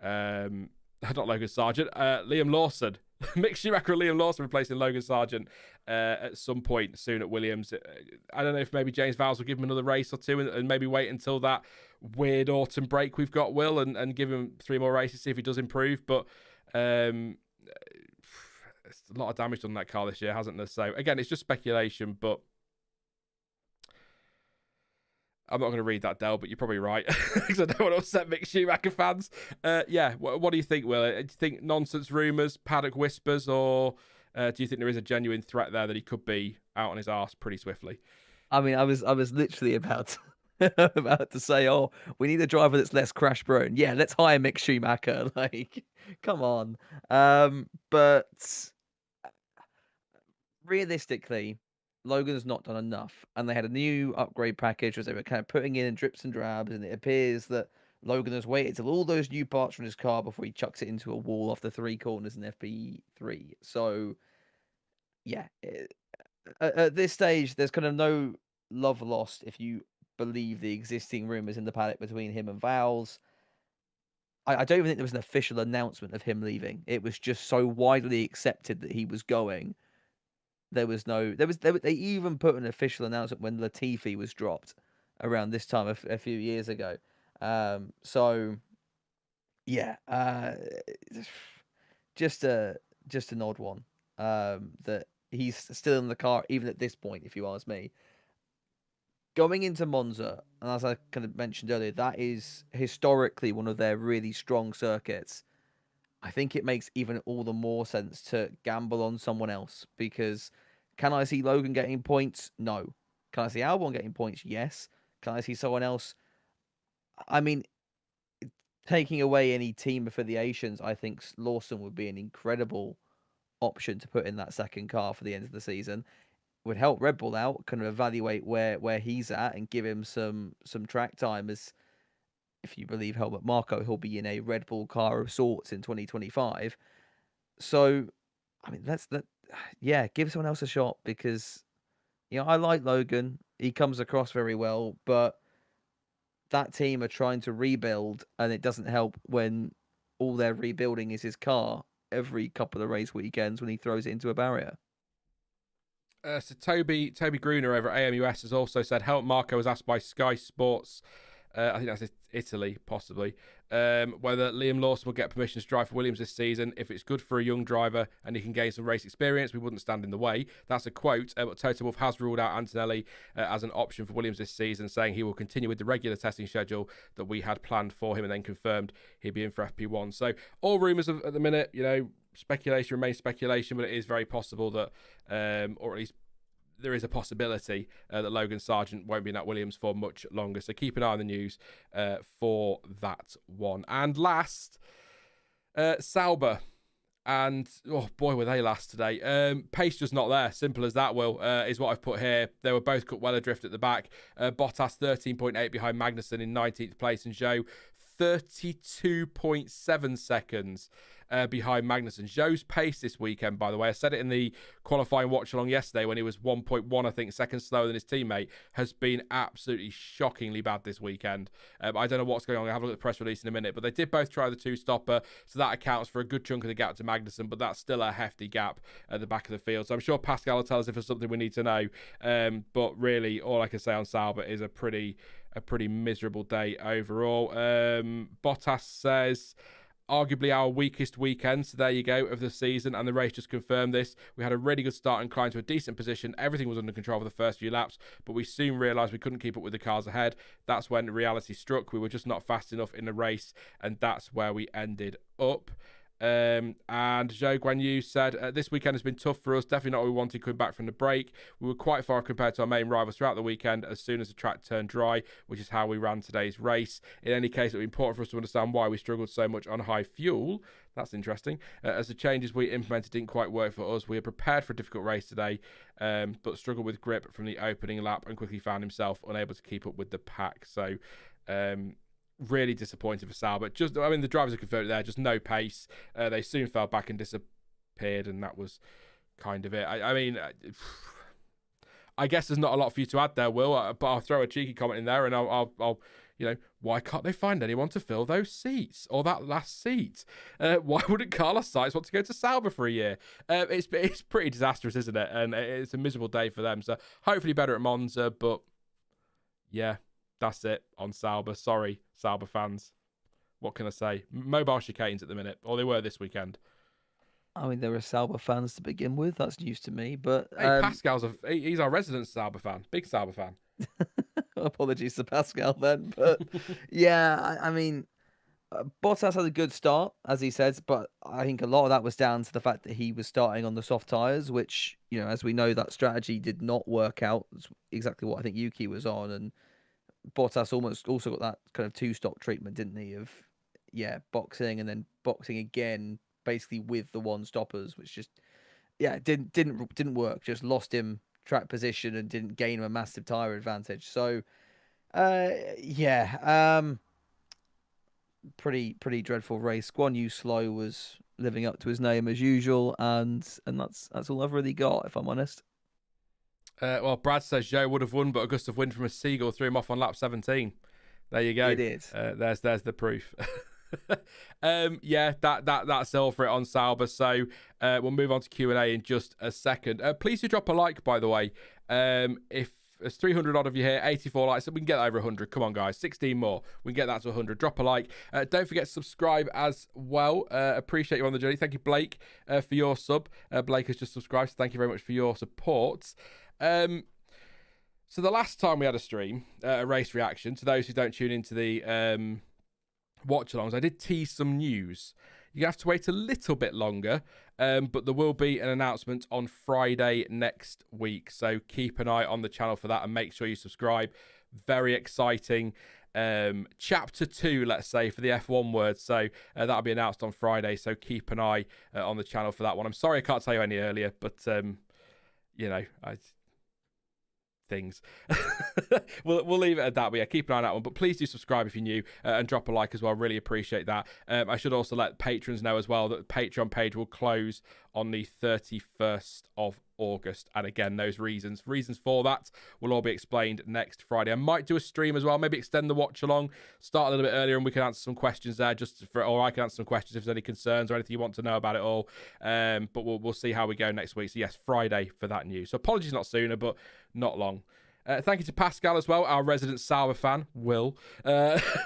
[SPEAKER 1] not Logan Sargeant, Liam Lawson. Mick Schumacher and Liam Lawson replacing Logan Sargeant at some point soon at Williams. I don't know if maybe James Vowles will give him another race or two and maybe wait until that weird autumn break we've got, and give him 3 more races, see if he does improve. But it's a lot of damage done that car this year, hasn't there? So, again, it's just speculation, but I'm not going to read that, Del, but you're probably right, because I don't want to upset Mick Schumacher fans. What do you think, Will? Do you think nonsense rumours, paddock whispers, or do you think there is a genuine threat there that he could be out on his arse pretty swiftly?
[SPEAKER 2] I mean, I was literally about to say, oh, we need a driver that's less crash prone. Yeah, let's hire Mick Schumacher. Like, come on. But realistically, Logan's not done enough, and they had a new upgrade package as they were kind of putting in drips and drabs, and it appears that Logan has waited till all those new parts from his car before he chucks it into a wall off the 3 corners in FP3. So, yeah, at this stage, there's kind of no love lost if you believe the existing rumours in the paddock between him and Vowles. I don't even think there was an official announcement of him leaving. It was just so widely accepted that he was going there was no they even put an official announcement when Latifi was dropped around this time a few years ago. So yeah, just an odd one. That he's still in the car even at this point, if you ask me. Going into Monza, and as I kind of mentioned earlier, that is historically one of their really strong circuits. I think it makes even all the more sense to gamble on someone else, because can I see Logan getting points? No. Can I see Albon getting points? Yes. Can I see someone else? I mean, taking away any team affiliations, I think Lawson would be an incredible option to put in that second car for the end of the season. Would help Red Bull out, kind of evaluate where he's at and give him some track time, as if you believe Helmut Marko, he'll be in a Red Bull car of sorts in 2025. So, I mean, give someone else a shot, because, I like Logan. He comes across very well, but that team are trying to rebuild, and it doesn't help when all they're rebuilding is his car every couple of race weekends when he throws it into a barrier.
[SPEAKER 1] So Toby Gruner over at AMUS has also said Helmut Marko was asked by Sky Sports, I think that's Italy possibly, whether Liam Lawson will get permission to drive for Williams this season. If it's good for a young driver and he can gain some race experience, we wouldn't stand in the way. That's a quote. But Toto Wolff has ruled out Antonelli as an option for Williams this season, saying he will continue with the regular testing schedule that we had planned for him, and then confirmed he'd be in for FP1. So all rumours at the minute, speculation remains speculation, but it is very possible that, or at least there is a possibility that Logan Sargeant won't be in that Williams for much longer. So keep an eye on the news for that one. And last, Sauber. And, oh boy, were they last today. Pace just not there. Simple as that, Will, is what I've put here. They were both cut well adrift at the back. Bottas 13.8 behind Magnussen in 19th place, and Zhou 32.7 seconds behind Magnussen. Zhou's pace this weekend, by the way, I said it in the qualifying watch along yesterday when he was 1.1, I think, seconds slower than his teammate, has been absolutely shockingly bad this weekend. I don't know what's going on. I'll have a look at the press release in a minute, but they did both try the two-stopper, so that accounts for a good chunk of the gap to Magnussen, but that's still a hefty gap at the back of the field. So I'm sure Pascal will tell us if there's something we need to know. But really, all I can say on Sauber is a pretty miserable day overall. Bottas says, arguably our weakest weekend, so there you go, of the season, and the race just confirmed this. We had a really good start and climbed to a decent position. Everything was under control for the first few laps, but we soon realised we couldn't keep up with the cars ahead. That's when reality struck. We were just not fast enough in the race, and that's where we ended up. And Zhou Guanyu said, this weekend has been tough for us, definitely not what we wanted coming back from the break. We were quite far compared to our main rivals throughout the weekend as soon as the track turned dry, which is how we ran today's race. In any case, it was important for us to understand why we struggled so much on high fuel. That's interesting. As the changes we implemented didn't quite work for us. We are prepared for a difficult race today, but struggled with grip from the opening lap and quickly found himself unable to keep up with the pack. So, really disappointed for Sauber. The drivers are confirmed there, just no pace. They soon fell back and disappeared, and that was kind of it. I guess there's not a lot for you to add there, Will, but I'll throw a cheeky comment in there, and I'll why can't they find anyone to fill those seats, or that last seat? Why wouldn't Carlos Sainz want to go to Sauber for a year? It's pretty disastrous, isn't it? And it's a miserable day for them. So hopefully better at Monza, but yeah. That's it on Sauber. Sorry, Sauber fans. What can I say? Mobile chicanes at the minute, or they were this weekend.
[SPEAKER 2] I mean, there are Sauber fans to begin with. That's news to me. But
[SPEAKER 1] hey, Pascal's he's our resident Sauber fan, big Sauber fan.
[SPEAKER 2] Apologies to Pascal then, but yeah, I mean, Bottas had a good start, as he says, but I think a lot of that was down to the fact that he was starting on the soft tyres, which, as we know, that strategy did not work out. It's exactly what I think Yuki was on, and Bottas almost also got that kind of two-stop treatment, didn't he? Of boxing and then boxing again, basically with the one-stoppers, which just didn't work. Just lost him track position and didn't gain him a massive tyre advantage. So pretty dreadful race. Guanyu Slow was living up to his name as usual, and that's all I've really got, if I'm honest.
[SPEAKER 1] Well, Brad says Zhou would have won, but a gust of wind from a seagull threw him off on lap 17. There you go.
[SPEAKER 2] It is.
[SPEAKER 1] There's the proof. Yeah, that's all for it on Sauber. So we'll move on to Q&A in just a second. Please do drop a like, by the way. If there's 300 odd of you here, 84 likes, so we can get over 100. Come on, guys, 16 more. We can get that to 100. Drop a like. Don't forget to subscribe as well. Appreciate you on the journey. Thank you, Blake, for your sub. Blake has just subscribed, so thank you very much for your support. So the last time we had a stream, a race reaction, to those who don't tune into the watch-alongs, I did tease some news. You have to wait a little bit longer, but there will be an announcement on Friday next week. So keep an eye on the channel for that and make sure you subscribe. Very exciting. Chapter 2, let's say, for the F1 words. So that'll be announced on Friday. So keep an eye on the channel for that one. I'm sorry I can't tell you any earlier, but, things. we'll leave it at that. But yeah, keep an eye on that one. But please do subscribe if you're new and drop a like as well. Really appreciate that. I should also let patrons know as well that the Patreon page will close on the 31st of August. And again, those reasons for that will all be explained next Friday. I might do a stream as well, maybe extend the watch along, start a little bit earlier, and we can answer some questions there, or I can answer some questions if there's any concerns or anything you want to know about it all. But we'll see how we go next week. So yes, Friday for that news. So apologies not sooner, but not long. Thank you to Pascal as well, our resident Sauber fan. Will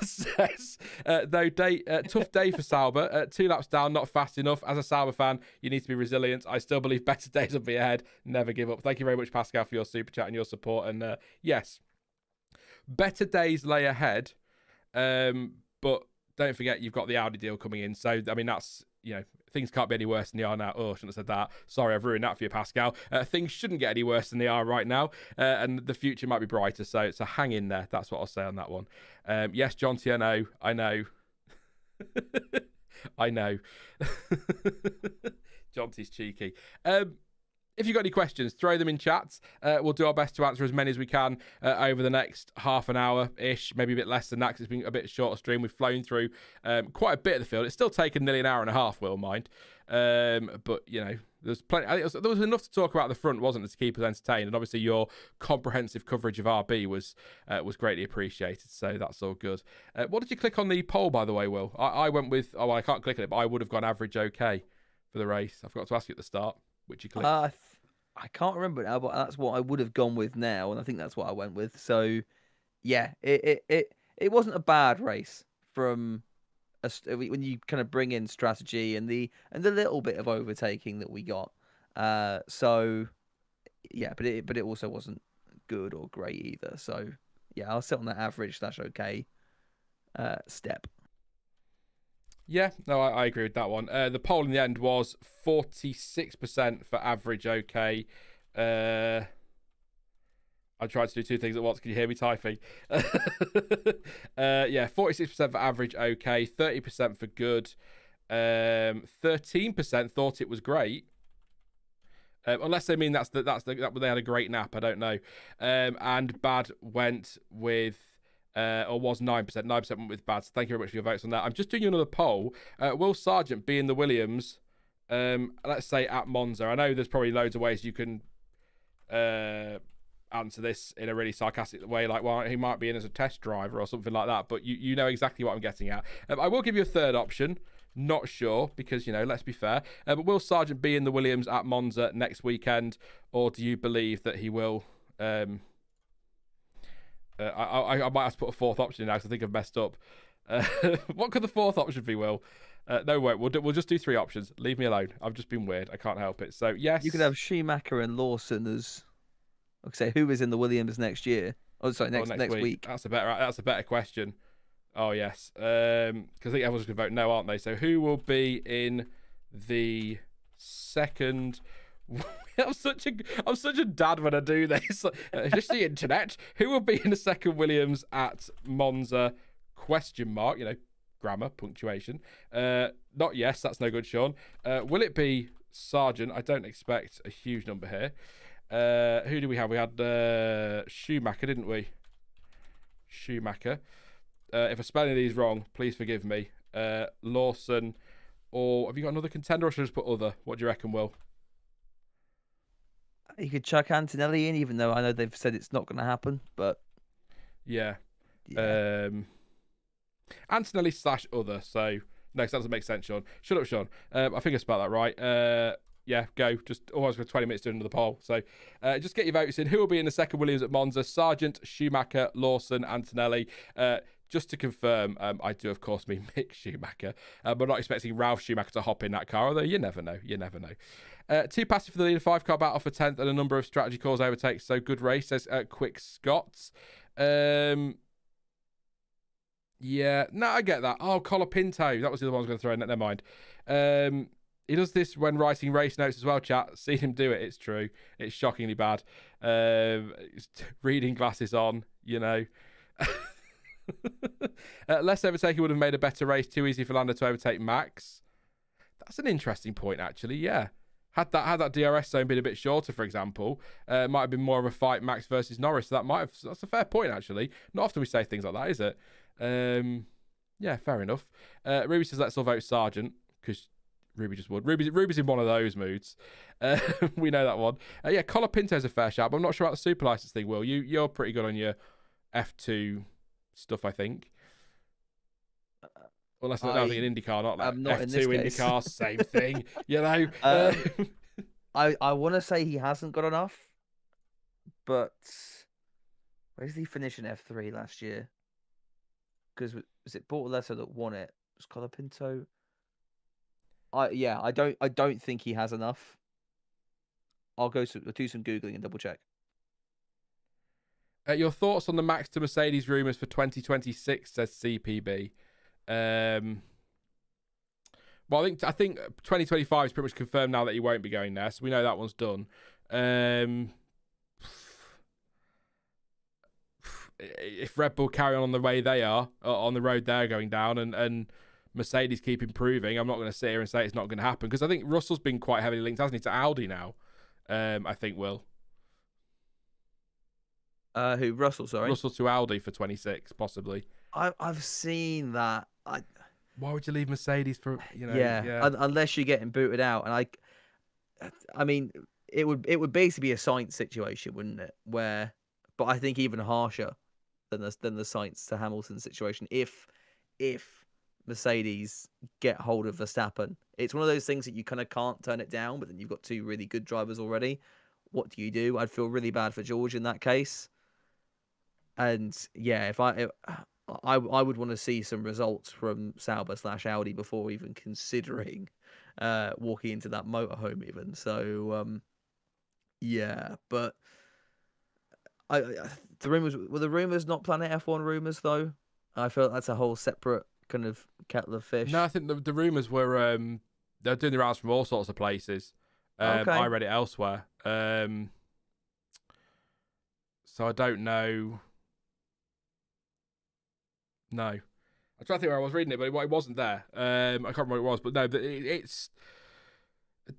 [SPEAKER 1] says, tough day for Sauber. 2 laps down, not fast enough. As a Sauber fan, you need to be resilient. I still believe better days will be ahead. Never give up. Thank you very much, Pascal, for your super chat and your support. And yes, better days lay ahead. But don't forget, you've got the Audi deal coming in. So, I mean, that's, things can't be any worse than they are now. Oh, I shouldn't have said that. Sorry, I've ruined that for you, Pascal. Things shouldn't get any worse than they are right now, and the future might be brighter. So hang in there. That's what I'll say on that one. Yes, John T, I know. I know. John T's cheeky. If you've got any questions, throw them in chats. We'll do our best to answer as many as we can over the next half an hour-ish, maybe a bit less than that, because it's been a bit shorter stream. We've flown through quite a bit of the field. It's still taken nearly an hour and a half, Will, mind. But, there's plenty. There was enough to talk about at the front, wasn't there, to keep us entertained? And obviously your comprehensive coverage of RB was greatly appreciated, so that's all good. What did you click on the poll, by the way, Will? I went with, I can't click on it, but I would have gone average okay for the race. I forgot to ask you at the start. Which you clicked?
[SPEAKER 2] I can't remember now, but that's what I would have gone with now, and I think that's what I went with. So, yeah, it wasn't a bad race from when you kind of bring in strategy and the little bit of overtaking that we got. So, yeah, but it also wasn't good or great either. So, yeah, I'll sit on that average/okay step.
[SPEAKER 1] Yeah, no, I agree with that one. The poll in the end was 46% for average okay. I tried to do 2 things at once. Can you hear me typing? Yeah, 46% for average okay, 30% for good, 13% thought it was great. Unless they mean that they had a great nap, I don't know. And bad went with... or was 9%. 9% went with bad. So thank you very much for your votes on that. I'm just doing another poll. Will Sargeant be in the Williams, let's say at Monza? I know there's probably loads of ways you can answer this in a really sarcastic way, like, well, he might be in as a test driver or something like that, but you know exactly what I'm getting at. I will give you a third option. Not sure, because, let's be fair. But will Sargeant be in the Williams at Monza next weekend, or do you believe that he will... I might have to put a fourth option in now because I think I've messed up. What could the fourth option be, Will? No, wait, we'll just do 3 options. Leave me alone. I've just been weird. I can't help it. So, yes.
[SPEAKER 2] You could have Schumacher and Lawson as... Okay, who is in the Williams next year? Oh, sorry, next week.
[SPEAKER 1] That's a better question. Oh, yes. Because I think everyone's going to vote no, aren't they? So, who will be in the second... I'm such a dad when I do this. Just the internet. Who will be in the second Williams at Monza? ? Grammar, punctuation. Not yes, that's no good, Sean. Will it be Sargeant? I don't expect a huge number here. Who do we have? We had Schumacher, didn't we? Schumacher. If I'm spelling these wrong, please forgive me. Lawson, or have you got another contender, or should I just put other? What do you reckon, Will?
[SPEAKER 2] You could chuck Antonelli in, even though I know they've said it's not going to happen. But
[SPEAKER 1] yeah. Antonelli / other. So no, that doesn't make sense, Sean. Shut up, Sean. I think I spelled that right. Yeah, go. Just almost for 20 minutes doing another poll. So just get your votes in. Who will be in the second Williams at Monza? Sargeant, Schumacher, Lawson, Antonelli. Just to confirm, I do, of course, mean Mick Schumacher. But I'm not expecting Ralph Schumacher to hop in that car, although you never know. You never know. 2 passes for the leader, 5-car battle for 10th, and a number of strategy calls overtakes. So good race, says Quick Scots. Yeah, no, I get that. Oh, Colapinto. That was the other one I was going to throw in. Never mind. He does this when writing race notes as well, chat. Seen him do it. It's true. It's shockingly bad. Reading glasses on, you know. Less overtaking would have made a better race. Too easy for Lando to overtake Max. That's an interesting point, actually. Yeah. Had that DRS zone been a bit shorter, for example, it might have been more of a fight, Max versus Norris. So that's a fair point, actually. Not often we say things like that, is it? Yeah, fair enough. Ruby says let's all vote Sargeant, because Ruby just would. Ruby's in one of those moods. We know that one. Yeah, Colapinto's a fair shout, but I'm not sure about the super license thing, Will. You're pretty good on your F2 stuff, I think. Unless I don't think in IndyCar, not like F2 IndyCar, same thing. You know.
[SPEAKER 2] I want to say he hasn't got enough, but where did he finish in F3 last year? Because was it Bortoleto that won it? Was Colapinto? I don't think he has enough. I'll do some Googling and double check.
[SPEAKER 1] Your thoughts on the Max to Mercedes rumours for 2026, says CPB. Well, I think 2025 is pretty much confirmed now that he won't be going there, so we know that one's done. If Red Bull carry on the way they are, on the road they're going down, and Mercedes keep improving, I'm not going to sit here and say it's not going to happen, because I think Russell's been quite heavily linked, hasn't he, to Audi now? I think, Will.
[SPEAKER 2] Who? Russell, sorry?
[SPEAKER 1] Russell to Audi for 26, possibly.
[SPEAKER 2] I've seen that.
[SPEAKER 1] Why would you leave Mercedes for, you know?
[SPEAKER 2] Yeah. Unless you're getting booted out. And I mean, it would basically be a Sainz situation, wouldn't it? But I think even harsher than the Sainz to Hamilton situation. If Mercedes get hold of Verstappen, it's one of those things that you kind of can't turn it down. But then you've got 2 really good drivers already. What do you do? I'd feel really bad for George in that case. And yeah, if I would want to see some results from Sauber / Audi before even considering walking into that motorhome even. So yeah, but the rumors not Planet F1 rumors though. I feel like that's a whole separate kind of kettle of fish.
[SPEAKER 1] No, I think the rumors were they're doing the rounds from all sorts of places. Okay. I read it elsewhere. So I don't know. No, I'm trying to think where I was reading it, but it wasn't there. I can't remember what it was, but no, it's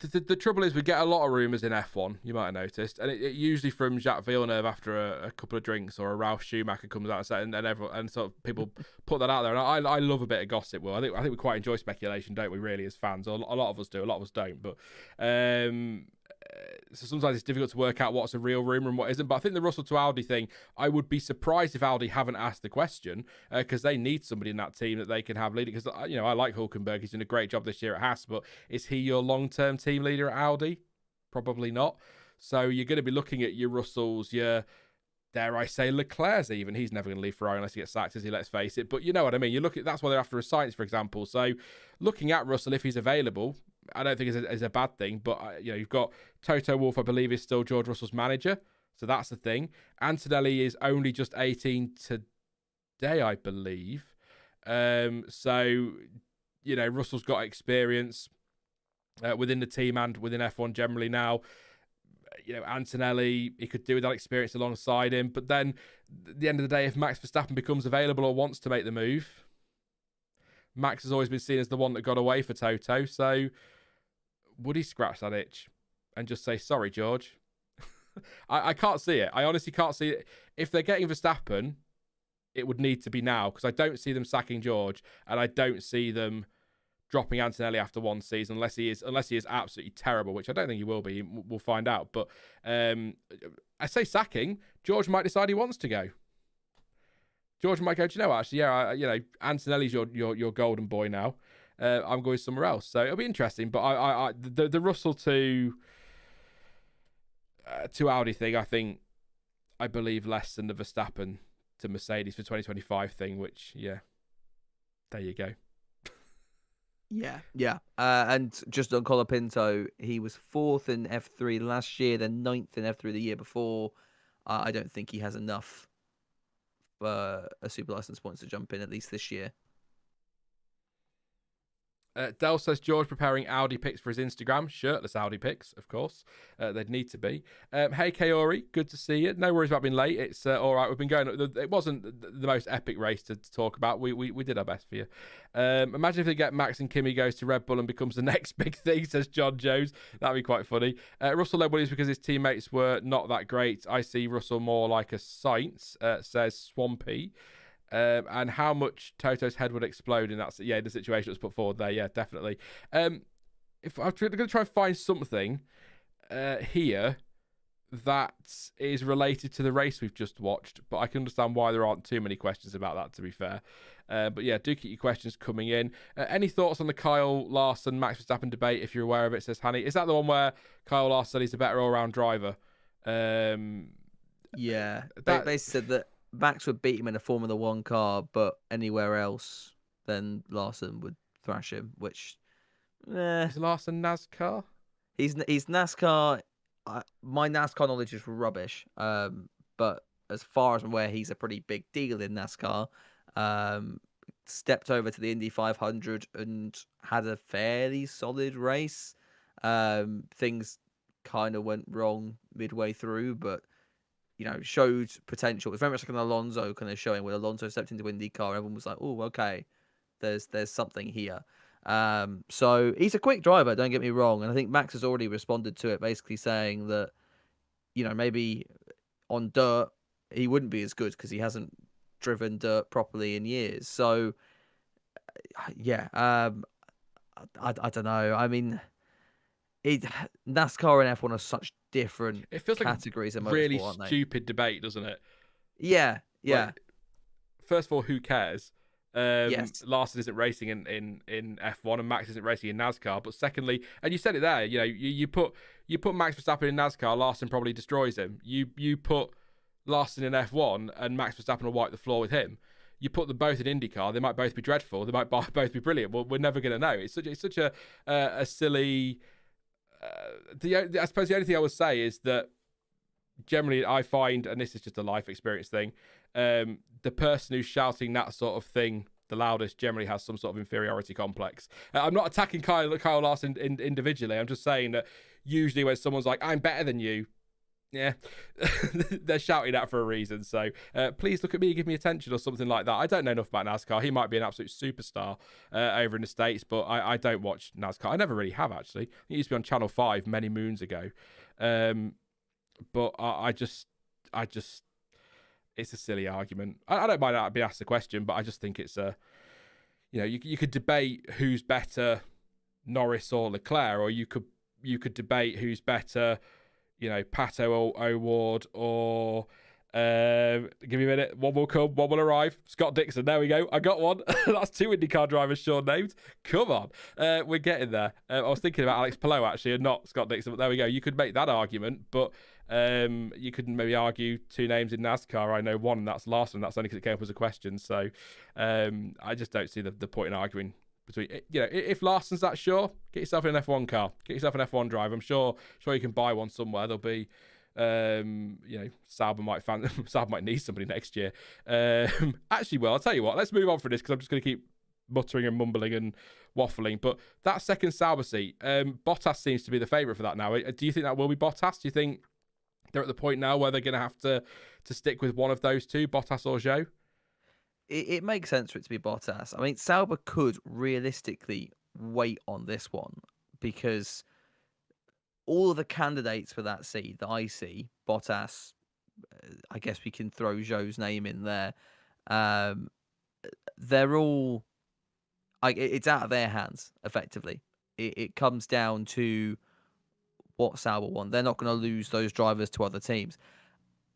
[SPEAKER 1] the trouble is we get a lot of rumours in F1. You might have noticed, and it usually from Jacques Villeneuve after a couple of drinks, or a Ralph Schumacher comes out and everyone, and sort of people put that out there. And I love a bit of gossip. Well, I think we quite enjoy speculation, don't we? Really, as fans, a lot of us do, a lot of us don't. But so sometimes it's difficult to work out what's a real rumour and what isn't. But I think the Russell to Audi thing, I would be surprised if Audi haven't asked the question, because they need somebody in that team that they can have leading. Because I like Hülkenberg, he's done a great job this year at Haas, but is he your long-term team leader at Audi? Probably not. So you're going to be looking at your Russells, your, dare I say, Leclerc's even. He's never going to leave Ferrari unless he gets sacked, is he? Let's face it. But you know what I mean. You look at, that's why they're after a Sainz, for example. So looking at Russell, if he's available, I don't think is a bad thing. But you've got Toto Wolff, I believe, is still George Russell's manager. So that's the thing. Antonelli is only just 18 today, I believe. So, Russell's got experience within the team and within F1 generally now. Antonelli, he could do with that experience alongside him. But then, at the end of the day, if Max Verstappen becomes available or wants to make the move, Max has always been seen as the one that got away for Toto. So, would he scratch that itch and just say, sorry, George? I can't see it. I honestly can't see it. If they're getting Verstappen, it would need to be now, because I don't see them sacking George, and I don't see them dropping Antonelli after one season unless he is absolutely terrible, which I don't think he will be. We'll find out. But I say sacking, George might decide he wants to go. George might go, do you know, actually, yeah, Antonelli's your golden boy now. I'm going somewhere else. So it'll be interesting. But the Russell to Audi thing, I believe less than the Verstappen to Mercedes for 2025 thing, which, yeah, there you go.
[SPEAKER 2] Yeah. And just on Colapinto, he was 4th in F3 last year, then 9th in F3 the year before. I don't think he has enough for a super license points to jump in, at least this year.
[SPEAKER 1] Dell says George preparing Audi pics for his Instagram. Shirtless Audi pics, of course. They'd need to be. Hey, Kaori, good to see you. No worries about being late. It's all right. We've been going. It wasn't the most epic race to talk about. We did our best for you. Imagine if they get Max and Kimi goes to Red Bull and becomes the next big thing, says John Jones. That'd be quite funny. Russell led Williams because his teammates were not that great. I see Russell more like a Sainz, says Swampy. And how much Toto's head would explode in that, the situation that was put forward there, yeah, definitely. If I'm going to try and find something here that is related to the race we've just watched, but I can understand why there aren't too many questions about that, to be fair. But yeah, do keep your questions coming in. Any thoughts on the Kyle Larson Max Verstappen debate, if you're aware of it, says Hanny? Is that the one where Kyle Larson said he's a better all-round driver?
[SPEAKER 2] Yeah, they said that Max would beat him in a Formula 1 car, but anywhere else, then Larson would thrash him, which...
[SPEAKER 1] Is Larson NASCAR?
[SPEAKER 2] He's NASCAR. My NASCAR knowledge is rubbish, but as far as I'm aware, he's a pretty big deal in NASCAR. Stepped over to the Indy 500 and had a fairly solid race. Things kind of went wrong midway through, but showed potential. It was very much like an Alonso kind of showing, where Alonso stepped into IndyCar. Everyone was like, "Oh, okay, there's something here." So he's a quick driver. Don't get me wrong, and I think Max has already responded to it, basically saying that maybe on dirt he wouldn't be as good because he hasn't driven dirt properly in years. So yeah, I don't know. I mean, NASCAR and F1 are such different categories of motorsport,
[SPEAKER 1] really
[SPEAKER 2] aren't they?
[SPEAKER 1] Stupid debate, doesn't it?
[SPEAKER 2] Yeah.
[SPEAKER 1] Like, first of all, who cares?
[SPEAKER 2] Yes.
[SPEAKER 1] Larson isn't racing in F1 and Max isn't racing in NASCAR. But secondly, and you said it there, you put Max Verstappen in NASCAR, Larson probably destroys him. You put Larson in F1 and Max Verstappen will wipe the floor with him. You put them both in IndyCar, they might both be dreadful. They might both be brilliant. Well, we're never going to know. It's such a silly. I suppose the only thing I would say is that generally I find, and this is just a life experience thing, the person who's shouting that sort of thing the loudest generally has some sort of inferiority complex. I'm not attacking Kyle Larson individually. I'm just saying that usually when someone's like, I'm better than you, yeah, they're shouting that for a reason. So please look at me, give me attention or something like that. I don't know enough about NASCAR. He might be an absolute superstar over in the States, but I don't watch NASCAR. I never really have, actually. It used to be on Channel 5 many moons ago. But I just, it's a silly argument. I don't mind being asked the question, but I just think it's you could debate who's better, Norris or Leclerc, or you could debate who's better, Pato O'Ward or give me a minute. One will come, one will arrive. Scott Dixon. There we go. I got one. That's 2 IndyCar drivers Sean named. Come on. We're getting there. I was thinking about Alex Palou actually and not Scott Dixon, but there we go. You could make that argument, but you could maybe argue 2 names in NASCAR. I know one, and that's Larson. That's only because it came up as a question. So I just don't see the point in arguing between, if Larson's that sure, get yourself an F1 car, get yourself an F1 drive. I'm sure you can buy one somewhere. There'll be, Sauber might need somebody next year. Actually, well, I'll tell you what. Let's move on from this because I'm just going to keep muttering and mumbling and waffling. But that second Sauber seat, Bottas seems to be the favourite for that now. Do you think that will be Bottas? Do you think they're at the point now where they're going to have to stick with one of those two, Bottas or Zhou?
[SPEAKER 2] It makes sense for it to be Bottas. I mean, Sauber could realistically wait on this one because all of the candidates for that seat that I see, Bottas, I guess we can throw Zhou's name in there. They're all, it's out of their hands, effectively. It comes down to what Sauber want. They're not going to lose those drivers to other teams.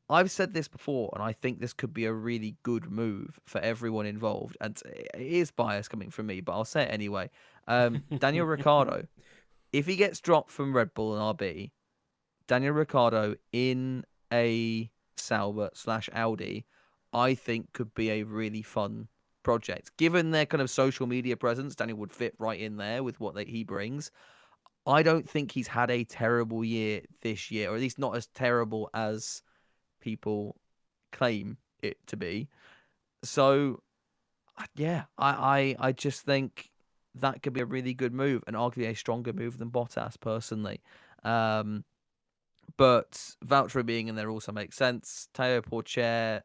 [SPEAKER 2] I've said this before, and I think this could be a really good move for everyone involved. And it is bias coming from me, but I'll say it anyway. Daniel Ricciardo, if he gets dropped from Red Bull and RB, Daniel Ricciardo in a Sauber / Audi, I think could be a really fun project. Given their kind of social media presence, Daniel would fit right in there with what he brings. I don't think he's had a terrible year this year, or at least not as terrible as people claim it to be. So, yeah, I just think that could be a really good move, and arguably a stronger move than Bottas, personally. But Valtteri being in there also makes sense. Teo Porcher,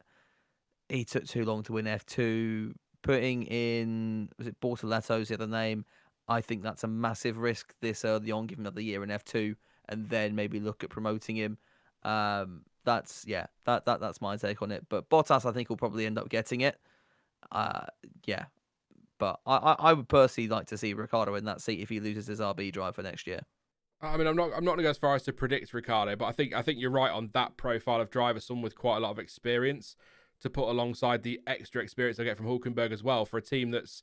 [SPEAKER 2] he took too long to win F2. Putting in, was it Bortoletto's the other name? I think that's a massive risk this early on, give him another year in F2, and then maybe look at promoting him. That's my take on it. But Bottas, I think, will probably end up getting it. Yeah. But I would personally like to see Ricciardo in that seat if he loses his RB drive for next year.
[SPEAKER 1] I mean, I'm not going to go as far as to predict Ricciardo, but I think you're right on that profile of driver, someone with quite a lot of experience to put alongside the extra experience I get from Hülkenberg as well, for a team that's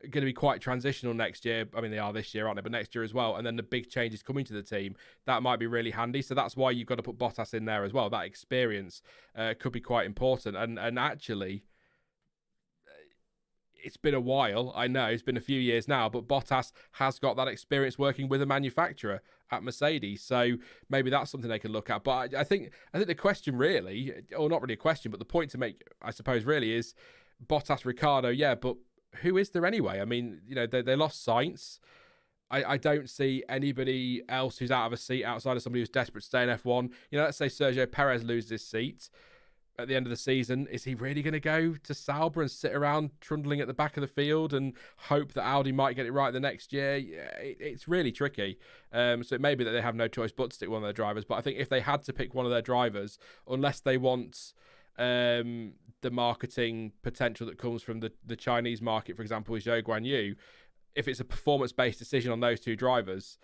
[SPEAKER 1] going to be quite transitional next year. I mean, they are this year, aren't they? But next year as well. And then the big changes coming to the team, that might be really handy. So that's why you've got to put Bottas in there as well. That experience could be quite important. And actually, it's been a while. I know it's been a few years now, but Bottas has got that experience working with a manufacturer at Mercedes. So maybe that's something they can look at. But I think the question really, or not really a question, but the point to make, I suppose, really is Bottas, Ricciardo, yeah, but who is there anyway? I mean, you know, they lost Sainz. I don't see anybody else who's out of a seat outside of somebody who's desperate to stay in F1. You know, let's say Sergio Perez loses his seat at the end of the season. Is he really going to go to Sauber and sit around trundling at the back of the field and hope that Audi might get it right the next year? Yeah, it's really tricky. So it may be that they have no choice but to stick one of their drivers. But I think if they had to pick one of their drivers, unless they want the marketing potential that comes from the Chinese market, for example, with Zhou Guanyu, if it's a performance-based decision on those two drivers,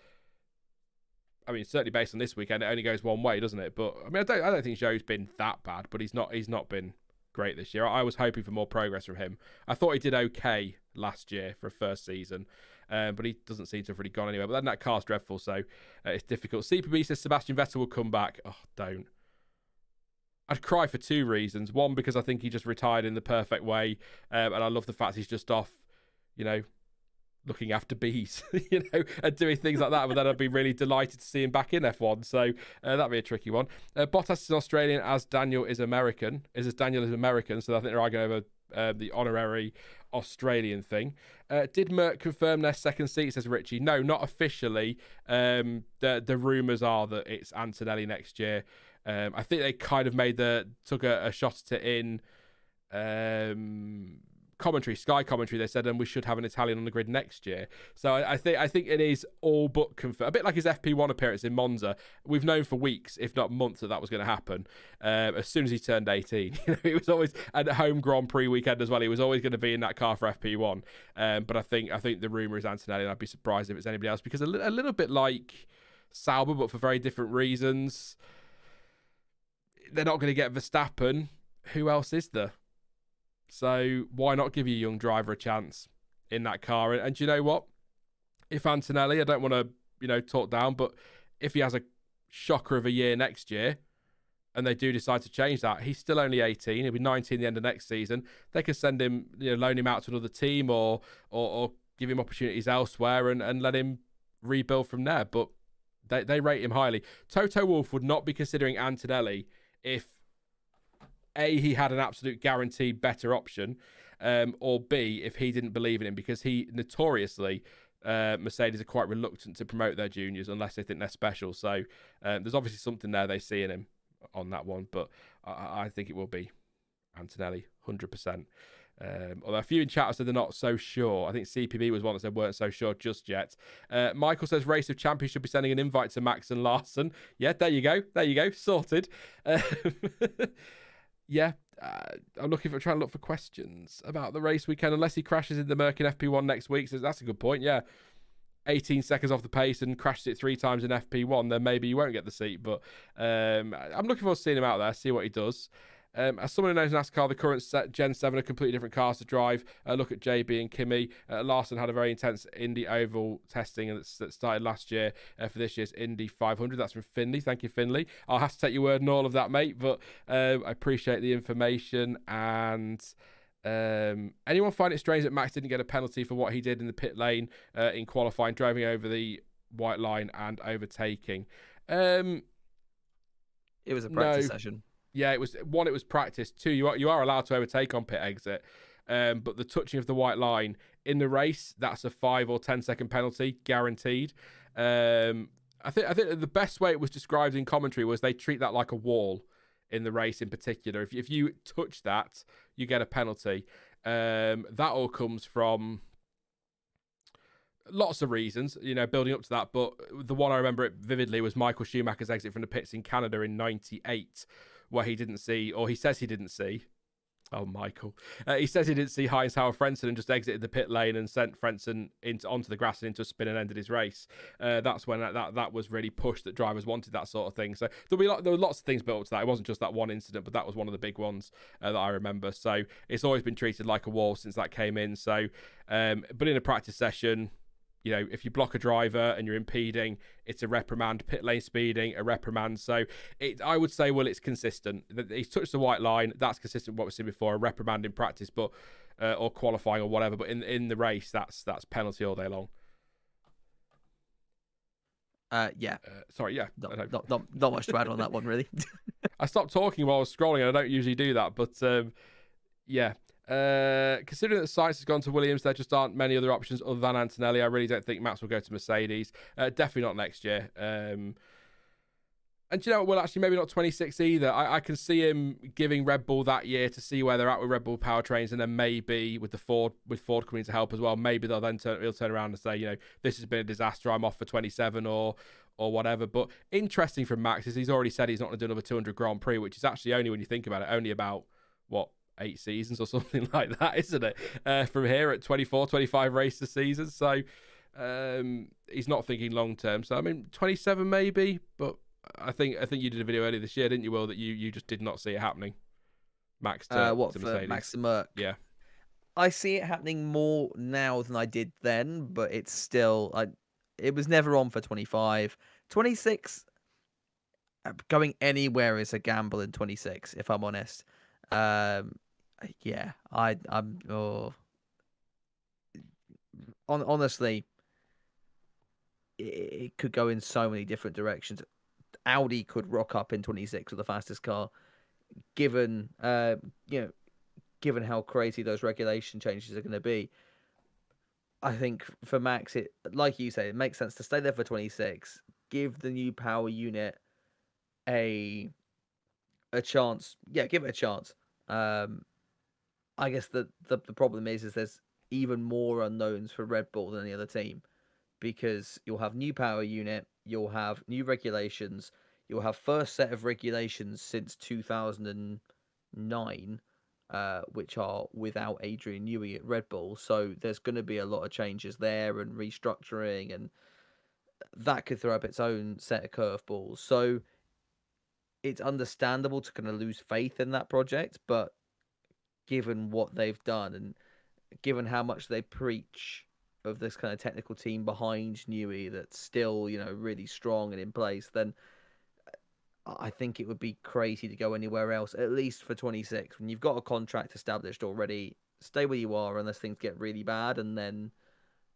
[SPEAKER 1] I mean, certainly based on this weekend, it only goes one way, doesn't it? But I mean, I don't think Zhou's been that bad, but he's not been great this year. I was hoping for more progress from him. I thought he did okay last year for a first season, but he doesn't seem to have really gone anywhere. But then that car's dreadful, so it's difficult. CPB says Sebastian Vettel will come back. Oh, don't. I'd cry for two reasons. One, because I think he just retired in the perfect way, and I love the fact he's just off, you know, looking after bees, you know, and doing things like that. But then I'd be really delighted to see him back in F1. So that'd be a tricky one. Bottas is Australian, as Daniel is American. So I think they're arguing over the honorary Australian thing. Did Merck confirm their second seat, says Richie? No, not officially. The rumours are that it's Antonelli next year. I think they kind of took a shot at it in Sky commentary. They said, and we should have an Italian on the grid next year. So I think it is all but confirmed. A bit like his FP1 appearance in Monza. We've known for weeks, if not months, that was going to happen. As soon as he turned 18, you know, he was always at the home Grand Prix weekend as well. He was always going to be in that car for FP1. But I think the rumor is Antonelli, and I'd be surprised if it's anybody else, because a little bit like Sauber, but for very different reasons. They're not going to get Verstappen. Who else is there? So why not give your young driver a chance in that car? And do you know what? If Antonelli, I don't want to, you know, talk down, but if he has a shocker of a year next year and they do decide to change that, he's still only 18. He'll be 19 at the end of next season. They could send him, you know, loan him out to another team or give him opportunities elsewhere and let him rebuild from there. But they rate him highly. Toto Wolff would not be considering Antonelli if A, he had an absolute guaranteed better option, or B, if he didn't believe in him, because he notoriously, Mercedes are quite reluctant to promote their juniors unless they think they're special. So there's obviously something there they see in him on that one, but I think it will be Antonelli, 100%. Although a few in chat have said they're not so sure. I think CPB was one that said weren't so sure just yet. Michael says Race of Champions should be sending an invite to Max and Larson. Yeah, there you go, sorted. Yeah, I'm trying to look for questions about the race weekend, unless he crashes in the Merc in FP1 next week. So that's a good point. Yeah, 18 seconds off the pace and crashes it 3 times in FP1, then maybe you won't get the seat. But I'm looking forward to seeing him out there, see what he does. As someone who knows NASCAR, the current Gen 7 are completely different cars to drive. Look at JB and Kimi. Larson had a very intense Indy Oval testing that started last year for this year's Indy 500. That's from Finley. Thank you, Finley. I'll have to take your word on all of that, mate, but I appreciate the information. And anyone find it strange that Max didn't get a penalty for what he did in the pit lane in qualifying, driving over the white line and overtaking?
[SPEAKER 2] It was a practice session.
[SPEAKER 1] Yeah, it was practice. 2, you are allowed to overtake on pit exit, but the touching of the white line in the race, that's a 5 or 10 second penalty, guaranteed. I think the best way it was described in commentary was they treat that like a wall in the race in particular. If you touch that, you get a penalty. That all comes from lots of reasons, building up to that. But the one I remember it vividly was Michael Schumacher's exit from the pits in Canada in '98. Where he didn't see, or he says he didn't see. Oh, Michael. He says he didn't see Heinz-Hauer Frentzen and just exited the pit lane and sent Frentzen onto the grass and into a spin and ended his race. That's when that was really pushed, that drivers wanted that sort of thing. So there were lots of things built up to that. It wasn't just that one incident, but that was one of the big ones that I remember. So it's always been treated like a wall since that came in. So, but in a practice session, if you block a driver and you're impeding, it's a reprimand. Pit lane speeding, a reprimand. So I would say, well, it's consistent. He's touched the white line. That's consistent with what we've seen before. A reprimand in practice, but or qualifying or whatever. But in the race, that's penalty all day long.
[SPEAKER 2] Yeah.
[SPEAKER 1] Sorry. Yeah.
[SPEAKER 2] Not much to add on that one, really.
[SPEAKER 1] I stopped talking while I was scrolling. And I don't usually do that, but yeah. Considering that Sainz has gone to Williams, there just aren't many other options other than Antonelli. I really don't think Max will go to Mercedes. Definitely not next year. And well, actually, maybe not 26 either. I can see him giving Red Bull that year to see where they're at with Red Bull powertrains, and then maybe with Ford coming to help as well, maybe he'll turn around and say, this has been a disaster. I'm off for 27 or whatever. But interesting from Max is he's already said he's not going to do another 200 Grand Prix, which is actually only, when you think about it, only about 8 seasons or something like that, isn't it? From here at 24, 25 races a season. So he's not thinking long term. So 27 maybe, but I think you did a video earlier this year, didn't you, Will, that you just did not see it happening. Max to Mercedes.
[SPEAKER 2] Max to Merc?
[SPEAKER 1] Yeah.
[SPEAKER 2] I see it happening more now than I did then, but it's still it was never on for 25. 26 going anywhere is a gamble in 26, if I'm honest. Yeah, honestly, it could go in so many different directions. Audi could rock up in 26 with the fastest car, given given how crazy those regulation changes are going to be. I think for Max, it, like you say, it makes sense to stay there for 26, give the new power unit a chance. Yeah, give it a chance. I guess the problem is there's even more unknowns for Red Bull than any other team, because you'll have new power unit, you'll have new regulations, you'll have first set of regulations since 2009, which are without Adrian Newey at Red Bull. So there's going to be a lot of changes there and restructuring, and that could throw up its own set of curveballs. So it's understandable to kind of lose faith in that project, but given what they've done and given how much they preach of this kind of technical team behind Newey that's still, really strong and in place, then I think it would be crazy to go anywhere else, at least for 26. When you've got a contract established already, stay where you are unless things get really bad, and then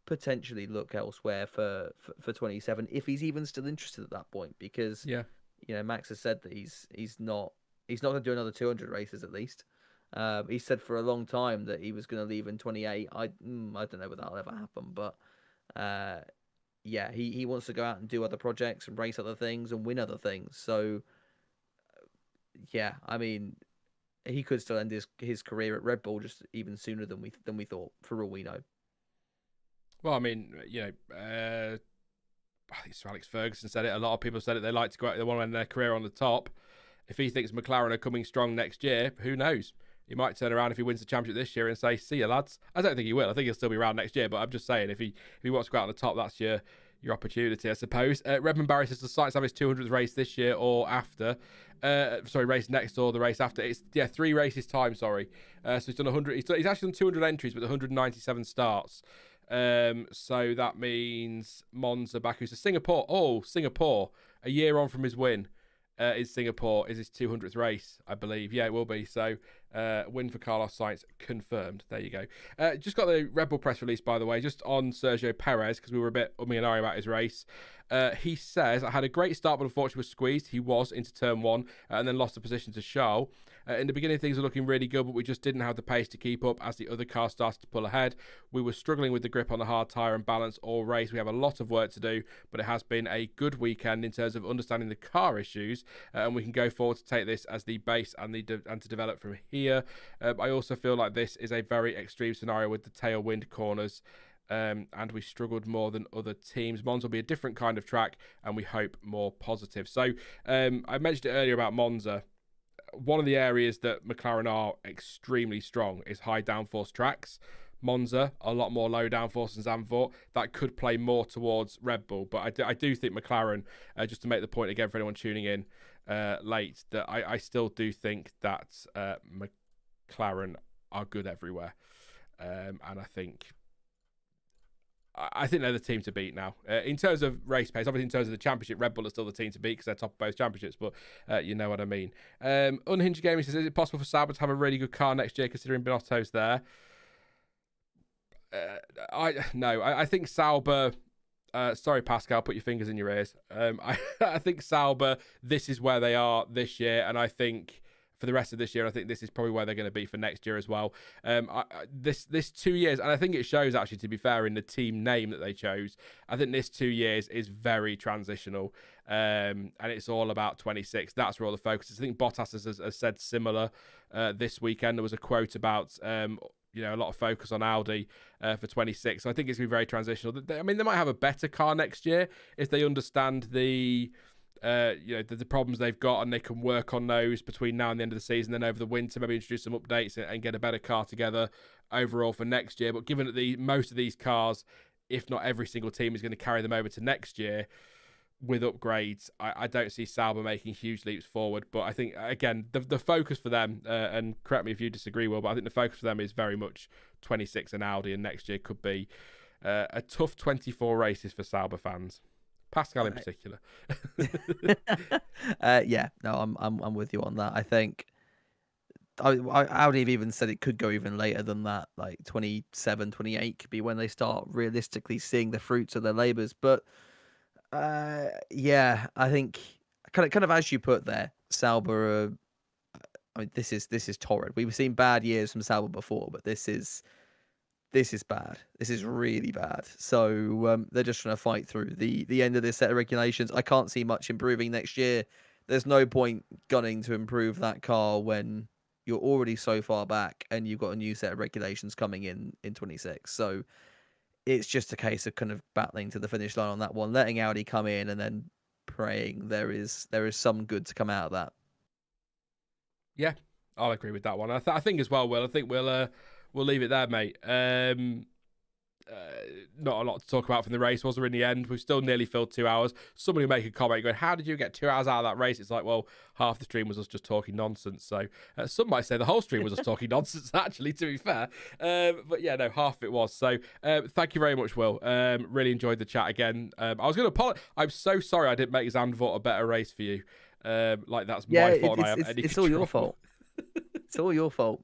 [SPEAKER 2] potentially look elsewhere for 27, if he's even still interested at that point. Because Max has said that he's not going to do another 200 races at least. He said for a long time that he was going to leave in 28. I don't know whether that'll ever happen, but he wants to go out and do other projects and race other things and win other things. So he could still end his career at Red Bull just even sooner than we thought, for all we know.
[SPEAKER 1] Well, I think Sir Alex Ferguson said it. A lot of people said it. They like to go out. They want to end their career on the top. If he thinks McLaren are coming strong next year, who knows? he might turn around if he wins the championship this year and say, "See you, lads." I don't think he will. I think he'll still be around next year. But I'm just saying, if he wants to go out on the top, that's your opportunity, I suppose. Redmond Barry says, does Sainz have his 200th race this year or after? Race next or the race after? It's 3 races time. Sorry. So he's done 100. He's actually done 200 entries, but 197 starts. So that means Monza, Baku, so Singapore. Oh, Singapore! A year on from his win, is Singapore is his 200th race, I believe. Yeah, it will be. So win for Carlos Sainz confirmed. There you go. Just got the Red Bull press release, by the way, just on Sergio Perez, because we were a bit umming and ahhing about his race. He says, I had a great start, but unfortunately was squeezed. He was into turn 1 and then lost the position to Zhou. In the beginning, things were looking really good, but we just didn't have the pace to keep up as the other car started to pull ahead. We were struggling with the grip on the hard tyre and balance all race. We have a lot of work to do, but it has been a good weekend in terms of understanding the car issues, and we can go forward to take this as the base and to develop from here. I also feel like this is a very extreme scenario with the tailwind corners. And we struggled more than other teams. Monza will be a different kind of track, and we hope more positive. So I mentioned it earlier about Monza. One of the areas that McLaren are extremely strong is high downforce tracks. Monza, a lot more low downforce than Zandvoort. That could play more towards Red Bull. But I do think McLaren, just to make the point again for anyone tuning in late, that I still do think that McLaren are good everywhere. And I think they're the team to beat now. In terms of race pace, obviously in terms of the championship, Red Bull are still the team to beat because they're top of both championships, but you know what I mean. Unhinged Gaming says, is it possible for Sauber to have a really good car next year considering Binotto's there? I think Sauber... sorry, Pascal, put your fingers in your ears. I think Sauber, this is where they are this year, and I think... for the rest of this year, I think this is probably where they're going to be for next year as well. This 2 years, and I think it shows actually, to be fair, in the team name that they chose. I think this 2 years is very transitional, and it's all about 26. That's where all the focus is. I think Bottas has said similar this weekend. There was a quote about a lot of focus on Audi for 26. So I think it's going to be very transitional. They might have a better car next year if they understand the problems they've got, and they can work on those between now and the end of the season. Then over the winter, maybe introduce some updates and get a better car together overall for next year. But given that most of these cars, if not every single team, is going to carry them over to next year with upgrades, I don't see Sauber making huge leaps forward. But I think, again, the focus for them, and correct me if you disagree, Will, but I think the focus for them is very much 26 and Audi, and next year could be a tough 24 races for Sauber fans. Pascal in particular.
[SPEAKER 2] I'm with you on that. I think Audi have even said it could go even later than that, like 27, 28 could be when they start realistically seeing the fruits of their labours. But I think kind of as you put there, Sauber. This is torrid. We've seen bad years from Sauber before, but this is bad. This is really bad. So they're just trying to fight through the end of this set of regulations. I can't see much improving next year. There's no point gunning to improve that car when you're already so far back and you've got a new set of regulations coming in 26. So it's just a case of kind of battling to the finish line on that one, letting Audi come in and then praying there is some good to come out of that.
[SPEAKER 1] Yeah, I'll agree with that one. I think as well, Will. I think we'll leave it there, mate. Not a lot to talk about from the race, was there, in the end? We've still nearly filled 2 hours. Somebody make a comment going, how did you get 2 hours out of that race? It's like, well, half the stream was us just talking nonsense. So some might say the whole stream was us talking nonsense, actually, to be fair. But yeah, no, half of it was. So thank you very much, Will. Really enjoyed the chat again. I was going to apologize. I'm so sorry I didn't make Zandvoort a better race for you. That's my fault.
[SPEAKER 2] It's all your fault. It's all your fault.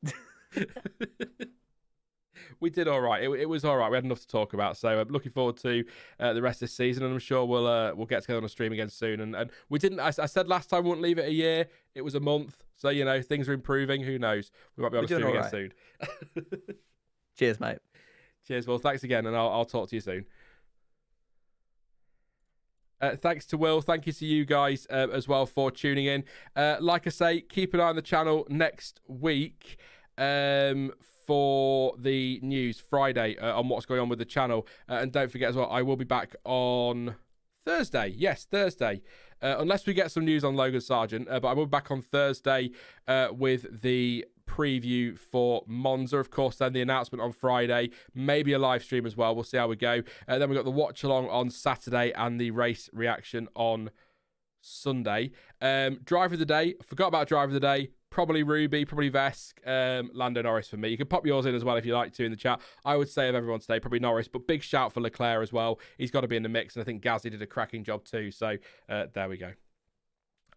[SPEAKER 1] We did all right. It was all right. We had enough to talk about. So I'm looking forward to the rest of this season, and I'm sure we'll get together on a stream again soon. And we didn't. I said last time we wouldn't leave it a year. It was a month. So things are improving. Who knows? We might be on a stream again soon.
[SPEAKER 2] Cheers, mate.
[SPEAKER 1] Cheers. Well, thanks again, and I'll talk to you soon. Thanks to Will. Thank you to you guys as well for tuning in. Like I say, keep an eye on the channel next week for the news Friday on what's going on with the channel. And don't forget as well, I will be back on Thursday. Yes, Thursday. Unless we get some news on Logan Sargeant. But I will be back on Thursday with the preview for Monza. Of course, then the announcement on Friday, maybe a live stream as well. We'll see how we go. Then we've got the watch along on Saturday and the race reaction on Sunday. Driver of the day, forgot about driver of the day. Probably Ruby, probably Vesk, Lando Norris for me. You can pop yours in as well if you like to in the chat. I would say of everyone today, probably Norris, but big shout for Leclerc as well. He's got to be in the mix, and I think Gasly did a cracking job too. So there we go.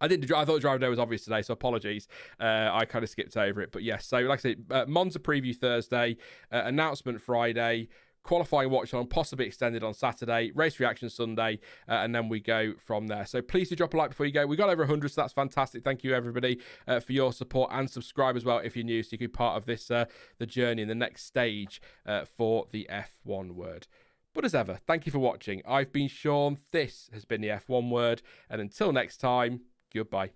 [SPEAKER 1] I thought the driver day was obvious today, so apologies. I kind of skipped over it. But yes, so like I said, Monza preview Thursday, announcement Friday, qualifying watch on, possibly extended on Saturday, race reaction Sunday, and then we go from there. So please do drop a like before you go. We got over 100, so that's fantastic. Thank you, everybody, for your support, and subscribe as well if you're new, so you can be part of this, the journey and the next stage for the F1 word. But as ever, thank you for watching. I've been Sean. This has been the F1 word, and until next time, goodbye.